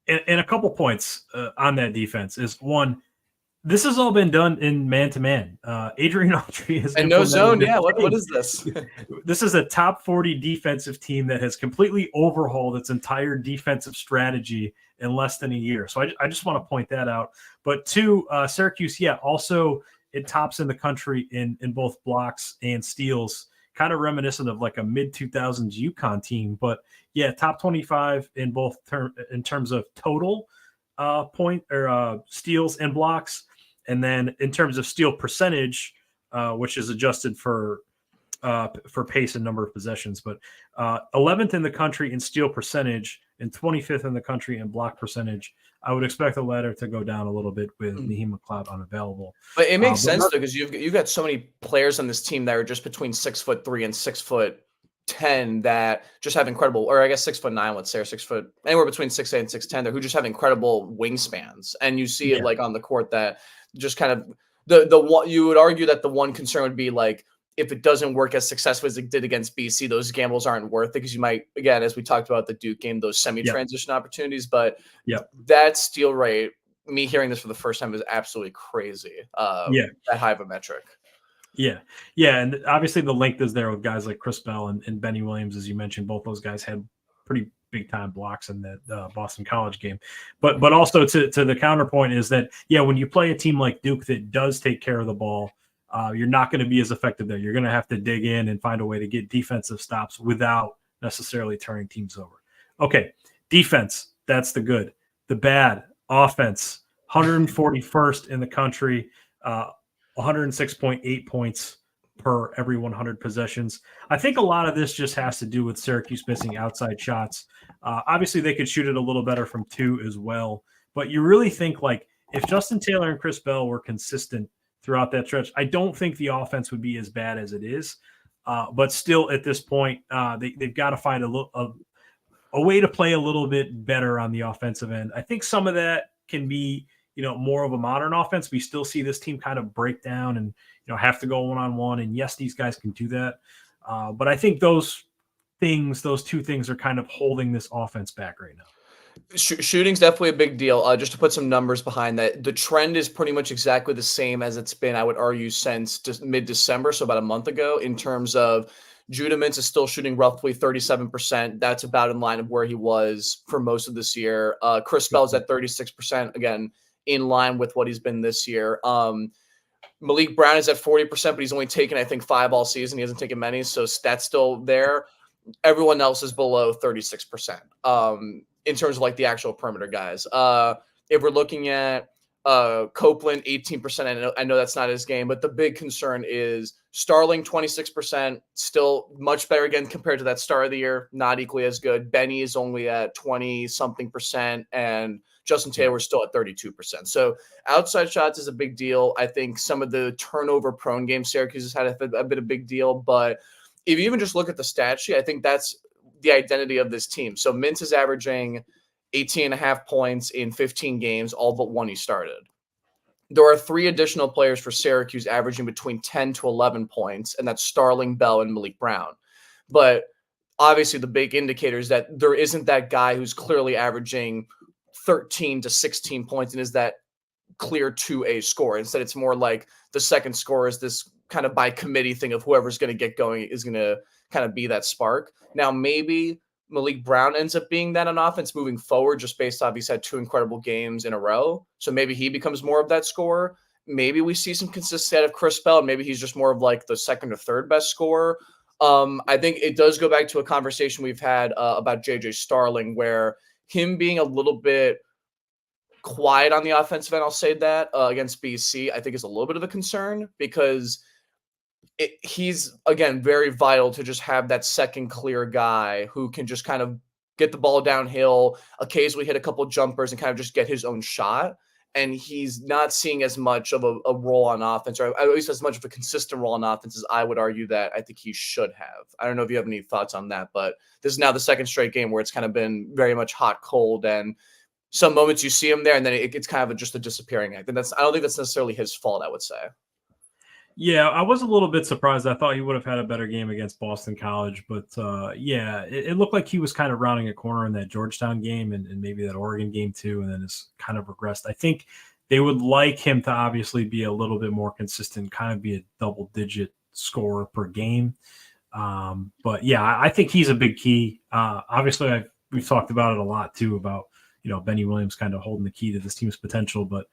And a couple points on that defense is, one, this has all been done in man-to-man. Adrian Autry has and no zone. Yeah, what is this? This is a top 40 defensive team that has completely overhauled its entire defensive strategy in less than a year. So I just want to point that out. But 2, Syracuse, also it tops in the country in both blocks and steals, kind of reminiscent of like a mid-2000s UConn team. But yeah, top 25 in both in terms of total point or steals and blocks. And then in terms of steal percentage, which is adjusted for pace and number of possessions, but 11th in the country in steal percentage and 25th in the country in block percentage. I would expect the latter to go down a little bit with Naheem McLeod unavailable. But it makes sense though, because you've got so many players on this team that are just between 6'3" and 6'10" that just have incredible, or I guess 6'9", let's say, or 6 foot, anywhere between 6'8" and 6'10", who just have incredible wingspans. And you see it like on the court that just kind of the one, you would argue that the one concern would be like, if it doesn't work as successfully as it did against BC, those gambles aren't worth it, because you might, again, as we talked about the Duke game, those semi-transition opportunities. But that steal rate, me hearing this for the first time, is absolutely crazy. That high of a metric. Yeah. And obviously the length is there with guys like Chris Bell and Benny Williams, as you mentioned. Both those guys had pretty big time blocks in that Boston College game. But also to the counterpoint is that, when you play a team like Duke that does take care of the ball, you're not going to be as effective there. You're going to have to dig in and find a way to get defensive stops without necessarily turning teams over. Okay, defense, that's the good. The bad, offense, 141st in the country, 106.8 points per every 100 possessions. I think a lot of this just has to do with Syracuse missing outside shots. Obviously, they could shoot it a little better from 2 as well. But you really think, like, if Justin Taylor and Chris Bell were consistent throughout that stretch, I don't think the offense would be as bad as it is. But still, at this point, they've got to find a way to play a little bit better on the offensive end. I think some of that can be, more of a modern offense. We still see this team kind of break down and, have to go one-on-one. And yes, these guys can do that. But I think those 2 things are kind of holding this offense back right now. Shooting's definitely a big deal. Just to put some numbers behind that, the trend is pretty much exactly the same as it's been, I would argue, since mid-December, so about a month ago, in terms of Judah Mintz is still shooting roughly 37%. That's about in line of where he was for most of this year. Chris Bell's at 36%, again, in line with what he's been this year. Malik Brown is at 40%, but he's only taken, I think, 5 all season. He hasn't taken many, so that's still there. Everyone else is below 36%. In terms of like the actual perimeter guys. If we're looking at Copeland, 18%, I know that's not his game, but the big concern is Starling, 26%, still much better again compared to that start of the year, not equally as good. Benny is only at 20-something%, and Justin Taylor is still at 32%. So outside shots is a big deal. I think some of the turnover-prone games Syracuse has had a bit of a big deal, but if you even just look at the stat sheet, I think that's the identity of this team. So Mintz is averaging 18.5 points in 15 games, all but one he started. There are 3 additional players for Syracuse averaging between 10 to 11 points, and that's Starling, Bell, and Malik Brown. But obviously the big indicator is that there isn't that guy who's clearly averaging 13 to 16 points and is that clear 2A score. Instead, it's more like the second score is this kind of by committee thing of whoever's going to get going is going to kind of be that spark. Now, maybe Malik Brown ends up being that on offense moving forward, just based off he's had 2 incredible games in a row. So maybe he becomes more of that scorer. Maybe we see some consistency out of Chris Bell, and maybe he's just more of like the second or third best scorer. I think it does go back to a conversation we've had about JJ Starling, where him being a little bit quiet on the offensive end, I'll say that, against BC, I think is a little bit of a concern because he's, again, very vital to just have that second clear guy who can just kind of get the ball downhill, occasionally hit a couple jumpers and kind of just get his own shot. And he's not seeing as much of a role on offense, or at least as much of a consistent role on offense as I would argue that I think he should have. I don't know if you have any thoughts on that, but this is now the second straight game where it's kind of been very much hot, cold, and some moments you see him there, and then it's kind of just a disappearing act. And I don't think that's necessarily his fault, I would say. Yeah, I was a little bit surprised. I thought he would have had a better game against Boston College, but it looked like he was kind of rounding a corner in that Georgetown game and maybe that Oregon game too, and then it's kind of regressed. I think they would like him to obviously be a little bit more consistent, kind of be a double-digit scorer per game. But yeah, I think he's a big key. Obviously, we've talked about it a lot too, about Benny Williams kind of holding the key to this team's potential. But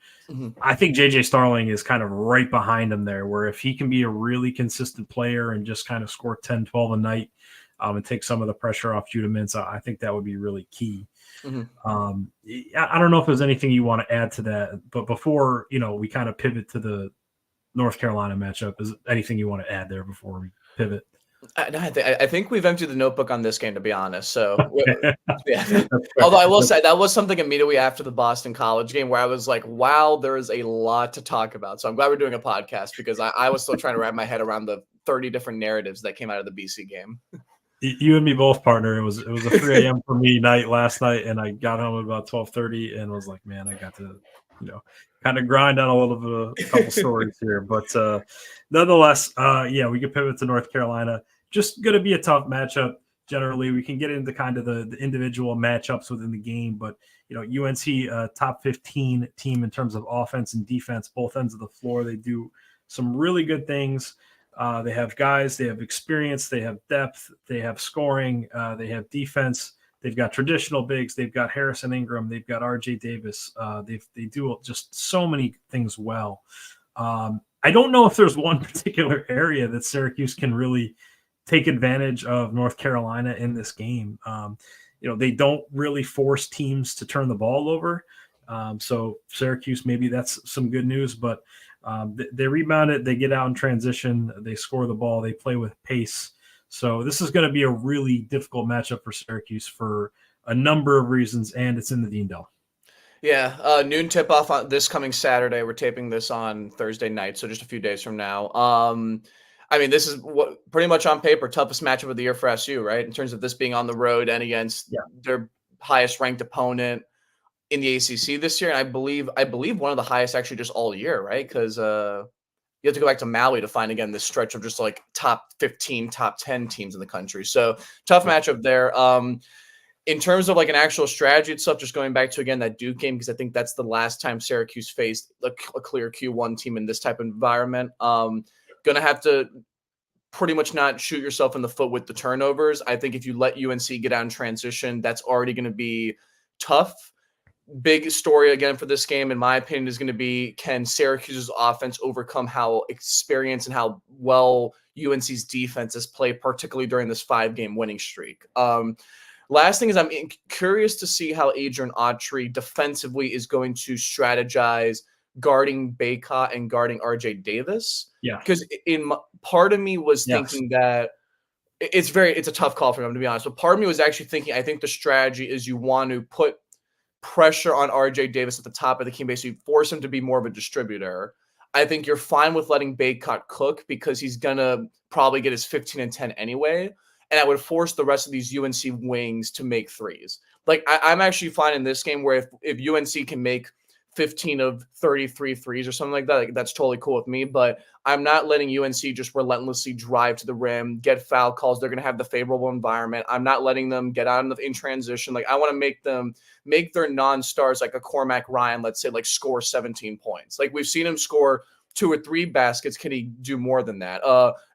I think JJ Starling is kind of right behind him there, where if he can be a really consistent player and just kind of score 10, 12 a night and take some of the pressure off Judah Mintz, I think that would be really key. I don't know if there's anything you want to add to that, but before, we kind of pivot to the North Carolina matchup, is anything you want to add there before we pivot? I think we've emptied the notebook on this game, to be honest. So, yeah. Although I will say that was something immediately after the Boston College game where I was like, wow, there is a lot to talk about. So I'm glad we're doing a podcast because I was still trying to wrap my head around the 30 different narratives that came out of the BC game. You and me both, partner. It was a 3 a.m. for me last night, and I got home at about 12:30 and was like, man, I got to, kind of grind on a couple stories here. But nonetheless, we could pivot to North Carolina. Just going to be a tough matchup. Generally, we can get into kind of the individual matchups within the game, but UNC top 15 team in terms of offense and defense, both ends of the floor. They do some really good things. They have guys, they have experience, they have depth, they have scoring, they have defense. They've got traditional bigs. They've got Harrison Ingram. They've got R.J. Davis. They do just so many things well. I don't know if there's one particular area that Syracuse can really take advantage of North Carolina in this game. They don't really force teams to turn the ball over. So Syracuse, maybe that's some good news, but they rebound it. They get out in transition. They score the ball. They play with pace. So this is going to be a really difficult matchup for Syracuse for a number of reasons, and it's in the Dean Dome. Yeah, noon tip-off on this coming Saturday. We're taping this on Thursday night, so just a few days from now. This is what pretty much on paper toughest matchup of the year for SU, right? In terms of this being on the road and against their highest-ranked opponent in the ACC this year, and I believe one of the highest actually just all year, right? Because you have to go back to Maui to find, again, this stretch of just like top 15, top 10 teams in the country. So tough matchup there. In terms of like an actual strategy itself, just going back to, again, that Duke game, because I think that's the last time Syracuse faced a clear Q1 team in this type of environment. Going to have to pretty much not shoot yourself in the foot with the turnovers. I think if you let UNC get out in transition, that's already going to be tough. Big story again for this game, in my opinion, is going to be, can Syracuse's offense overcome how experienced and how well UNC's defense has played, particularly during this 5-game winning streak. Last thing is I'm curious to see how Adrian Autry defensively is going to strategize guarding Baycott and guarding RJ Davis. Yeah, because part of me was thinking that it's a tough call for him, to be honest. But part of me was actually thinking, I think the strategy is you want to put pressure on RJ Davis at the top of the key, basically force him to be more of a distributor. I think you're fine with letting Baycott cook because he's going to probably get his 15 and 10 anyway. And I would force the rest of these UNC wings to make threes. Like I'm actually finding this game where if UNC can make 15 of 33 threes or something like that, like, that's totally cool with me. But I'm not letting UNC just relentlessly drive to the rim, get foul calls. They're going to have the favorable environment. I'm not letting them get out in transition. Like I want to make their non-stars like a Cormac Ryan, let's say, like score 17 points. Like we've seen him score 2 or 3 baskets. Can he do more than that?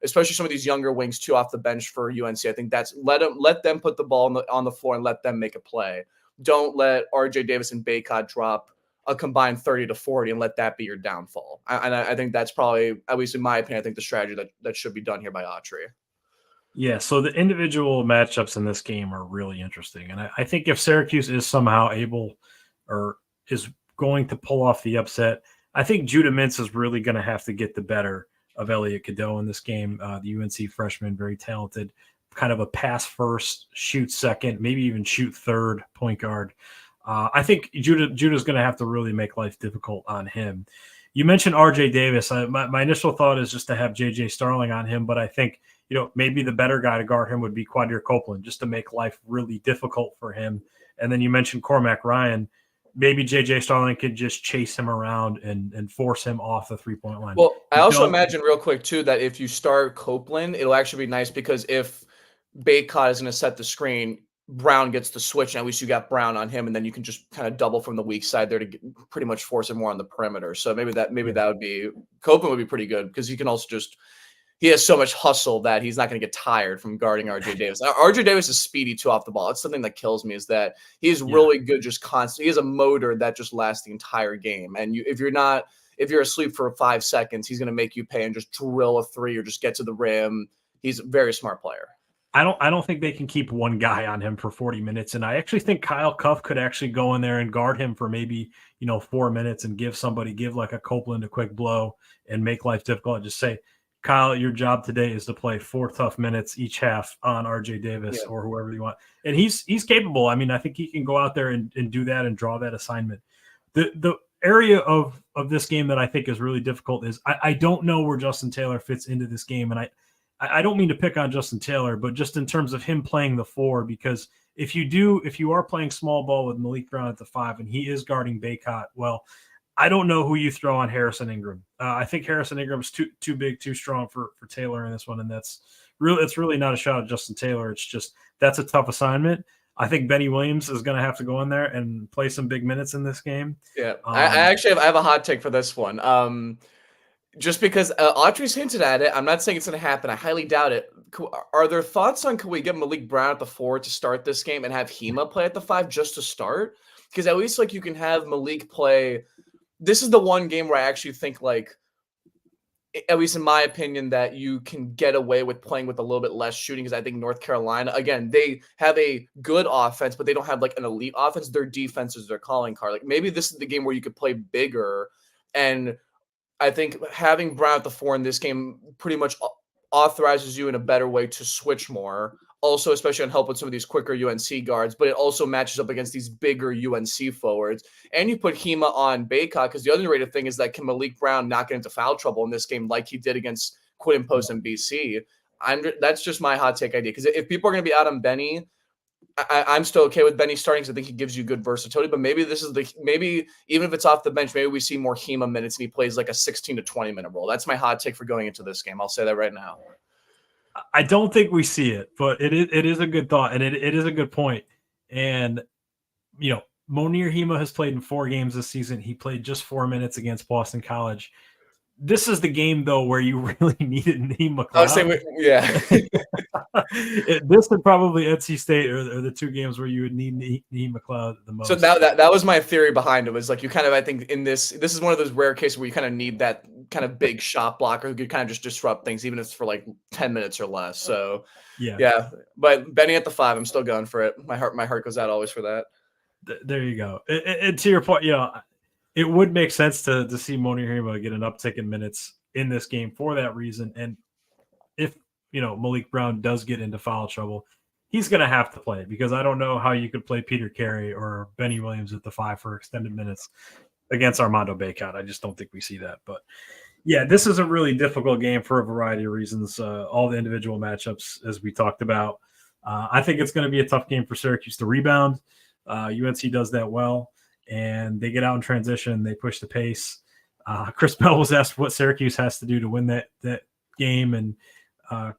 Especially some of these younger wings too off the bench for UNC. I think that's let them put the ball on the floor and let them make a play. Don't let RJ Davis and Baycott drop a combined 30 to 40 and let that be your downfall. I think that's probably, at least in my opinion, I think the strategy that should be done here by Autry. Yeah, so the individual matchups in this game are really interesting. And I think if Syracuse is somehow able or is going to pull off the upset, I think Judah Mintz is really going to have to get the better of Elliot Cadeau in this game. The UNC freshman, very talented, kind of a pass first, shoot second, maybe even shoot third point guard. I think Judah's going to have to really make life difficult on him. You mentioned RJ Davis. My initial thought is just to have JJ Starling on him, but I think maybe the better guy to guard him would be Quadir Copeland, just to make life really difficult for him. And then you mentioned Cormac Ryan. Maybe JJ Starling could just chase him around and force him off the 3-point line. Well, I also imagine real quick too that if you start Copeland, it'll actually be nice because if Baycott is going to set the screen, Brown gets the switch, and at least you got Brown on him, and then you can just kind of double from the weak side there to pretty much force him more on the perimeter. So maybe that would be Copeland would be pretty good because he can also he has so much hustle that he's not going to get tired from guarding RJ Davis. RJ Davis is speedy too off the ball. It's something that kills me is that he's really good, just constant. He has a motor that just lasts the entire game. And if you're asleep for 5 seconds, he's going to make you pay and just drill a 3 or just get to the rim. He's a very smart player. I don't think they can keep one guy on him for 40 minutes. And I actually think Kyle Cuff could actually go in there and guard him for maybe, 4 minutes and give like a Copeland a quick blow and make life difficult and just say, Kyle, your job today is to play 4 tough minutes each half on RJ Davis or whoever you want. And he's capable. I mean, I think he can go out there and do that and draw that assignment. The area of this game that I think is really difficult is I don't know where Justin Taylor fits into this game. And I don't mean to pick on Justin Taylor, but just in terms of him playing the 4, because if you are playing small ball with Malik Brown at the 5 and he is guarding Baycott, well, I don't know who you throw on Harrison Ingram. I think Harrison Ingram's too big, too strong for Taylor in this one, and it's really not a shot at Justin Taylor. It's just that's a tough assignment. I think Benny Williams is going to have to go in there and play some big minutes in this game. Yeah, I have a hot take for this one. Just because Autry's hinted at it, I'm not saying it's going to happen. I highly doubt it. Are there thoughts on could we get Malik Brown at the 4 to start this game and have Hema play at the 5 just to start? Because at least you can have Malik play. This is the one game where I actually think at least in my opinion, that you can get away with playing with a little bit less shooting because I think North Carolina, again, they have a good offense, but they don't have an elite offense. Their defense is their calling card. Maybe this is the game where you could play bigger, and I think having Brown at the 4 in this game pretty much authorizes you in a better way to switch more. Also, especially on help with some of these quicker UNC guards, but it also matches up against these bigger UNC forwards. And you put Hema on Baycott because the underrated thing is that can Malik Brown not get into foul trouble in this game like he did against Quinton Post and BC? That's just my hot take idea. Because if people are going to be out on Benny, I'm still okay with Benny starting because I think he gives you good versatility. But maybe maybe even if it's off the bench, maybe we see more Hema minutes and he plays like a 16 to 20 minute role. That's my hot take for going into this game. I'll say that right now. I don't think we see it, but it is a good thought, and it is a good point. And, Monir Hema has played in 4 games this season. He played just 4 minutes against Boston College. This is the game, though, where you really needed Naheem McLeod. I was saying, yeah. This and probably NC State are the 2 games where you would need Naheem McLeod the most. So that was my theory behind it. Was you kind of, I think in this is one of those rare cases where you kind of need that kind of big shot blocker who could kind of just disrupt things, even if it's for 10 minutes or less. So yeah. But Benny at the 5, I'm still going for it. My heart goes out always for that. There you go. And to your point, it would make sense to see Monir Hema get an uptick in minutes in this game for that reason. And if, Malik Brown does get into foul trouble, he's going to have to play because I don't know how you could play Peter Carey or Benny Williams at the 5 for extended minutes against Armando Baycott. I just don't think we see that. But, yeah, this is a really difficult game for a variety of reasons, all the individual matchups, as we talked about. I think it's going to be a tough game for Syracuse to rebound. UNC does that well, and they get out in transition. They push the pace. Chris Bell was asked what Syracuse has to do to win that game, and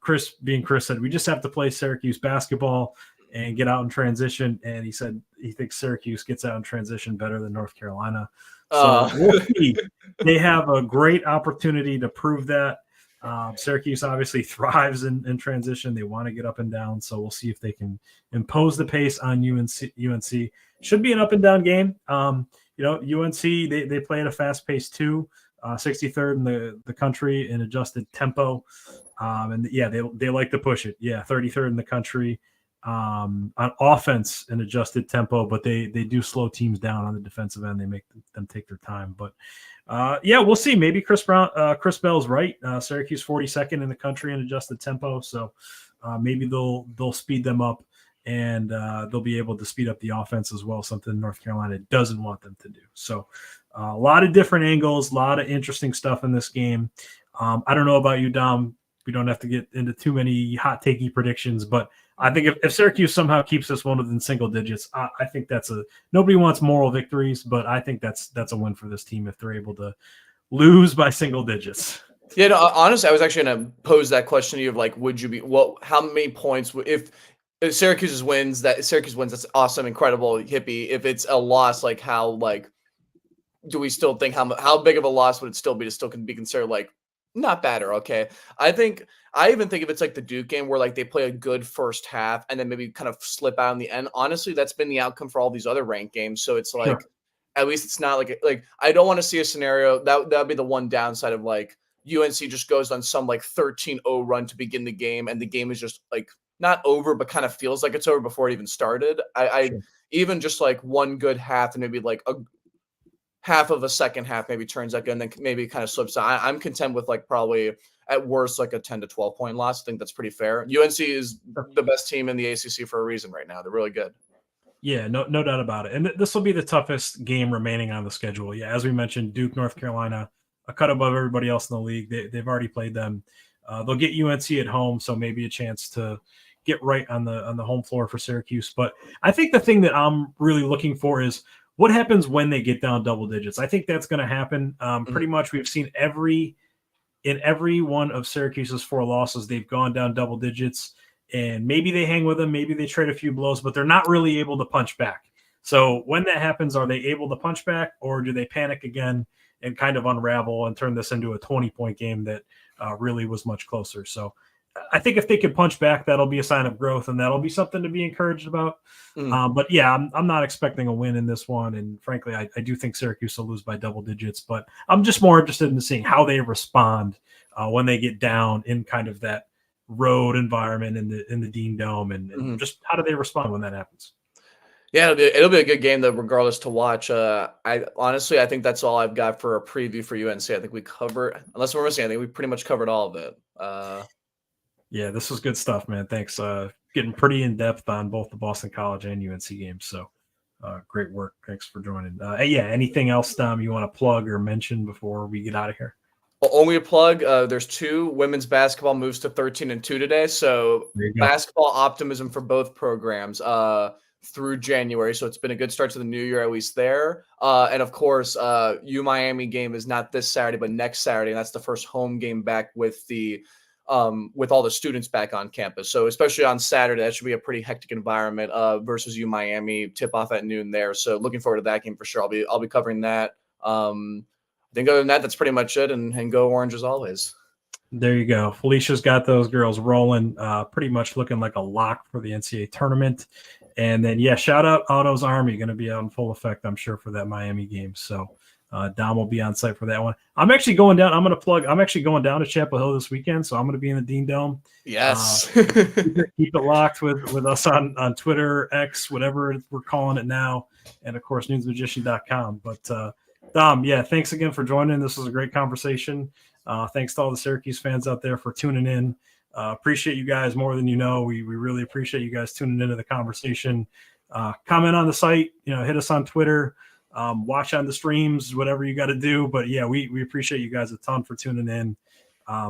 Chris said, we just have to play Syracuse basketball and get out in transition. And he said he thinks Syracuse gets out in transition better than North Carolina. So we'll see. They have a great opportunity to prove that. Syracuse obviously thrives in transition. They want to get up and down. So we'll see if they can impose the pace on UNC. Should be an up and down game. UNC, they play at a fast pace too. 63rd in the country in adjusted tempo. They like to push it. 33rd in the country on offense in adjusted tempo, but they do slow teams down on the defensive end. They make them take their time. But we'll see. Maybe Chris Bell's right. Syracuse 42nd in the country in adjusted tempo, so maybe they'll speed them up, and they'll be able to speed up the offense as well, something North Carolina doesn't want them to do. So a lot of different angles, a lot of interesting stuff in this game. I don't know about you, Dom. We don't have to get into too many hot takey predictions, but I think if Syracuse somehow keeps this one within single digits, I think nobody wants moral victories, but I think that's a win for this team if they're able to lose by single digits. Yeah, no, honestly, I was actually going to pose that question to you of like, how many points if Syracuse wins, that's awesome, incredible, hippie. If it's a loss, like do we still think how big of a loss would it still be to still be considered like not bad or okay? I even think if it's like the Duke game where like they play a good first half and then maybe kind of slip out in the end. Honestly, that's been the outcome for all these other ranked games. So it's like, At least it's not like I don't want to see a scenario that would be the one downside of like UNC just goes on some like 13-0 run to begin the game and the game is just like not over, but kind of feels like it's over before it even started. Even just like one good half and maybe like a half of a second half maybe turns that good and then maybe kind of slips out. I'm content with like probably at worst like a 10 to 12 point loss. I think that's pretty fair. UNC is the best team in the ACC for a reason right now. They're really good. Yeah, no doubt about it. And this will be the toughest game remaining on the schedule. Yeah, as we mentioned, Duke, North Carolina, a cut above everybody else in the league. They've already played them. They'll get UNC at home, so maybe a chance to get right on the home floor for Syracuse. But I think the thing that I'm really looking for is what happens when they get down double digits. I think that's going to happen. Pretty much we've seen in every one of Syracuse's 4 losses, they've gone down double digits, and maybe they hang with them, maybe they trade a few blows, but they're not really able to punch back. So when that happens, are they able to punch back, or do they panic again and kind of unravel and turn this into a 20-point game that really was much closer? So I think if they can punch back, that'll be a sign of growth, and that'll be something to be encouraged about. But yeah, I'm not expecting a win in this one, and frankly, I do think Syracuse will lose by double digits. But I'm just more interested in seeing how they respond when they get down in kind of that road environment in the Dean Dome, and just how do they respond when that happens. Yeah, it'll be a good game, though, regardless to watch. I think that's all I've got for a preview for UNC. I think we covered, unless we're missing anything, we pretty much covered all of it. Yeah, this was good stuff, man. Thanks. Getting pretty in depth on both the Boston College and UNC games. So great work. Thanks for joining. Anything else, Dom, you want to plug or mention before we get out of here? Well, only a plug. There's 2 women's basketball moves to 13-2 today. So basketball optimism for both programs through January. So it's been a good start to the new year, at least there. And of course, U-Miami game is not this Saturday, but next Saturday. And that's the first home game back with all the students back on campus. So especially on Saturday, that should be a pretty hectic environment versus U-Miami tip off at noon there. So looking forward to that game for sure. I'll be covering that. I think other than that, that's pretty much it. And go Orange as always. There you go. Felicia's got those girls rolling, pretty much looking like a lock for the NCAA tournament. And then, shout out Otto's Army, going to be out in full effect, I'm sure, for that Miami game. So Dom will be on site for that one. I'm actually going down. I'm actually going down to Chapel Hill this weekend, so I'm going to be in the Dean Dome. Yes. Keep it locked with us on Twitter, X, whatever we're calling it now, and of course newsmagician.com. But Dom, thanks again for joining. This was a great conversation. Thanks to all the Syracuse fans out there for tuning in. Appreciate you guys more than you know. We really appreciate you guys tuning into the conversation. Comment on the site, hit us on Twitter. Watch on the streams, whatever you got to do. But we appreciate you guys a ton for tuning in.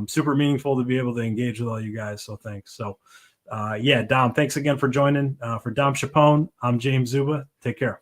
Super meaningful to be able to engage with all you guys. So thanks. So Yeah, Dom, thanks again for joining. For Dom Chapone, I'm James Zuba. Take care.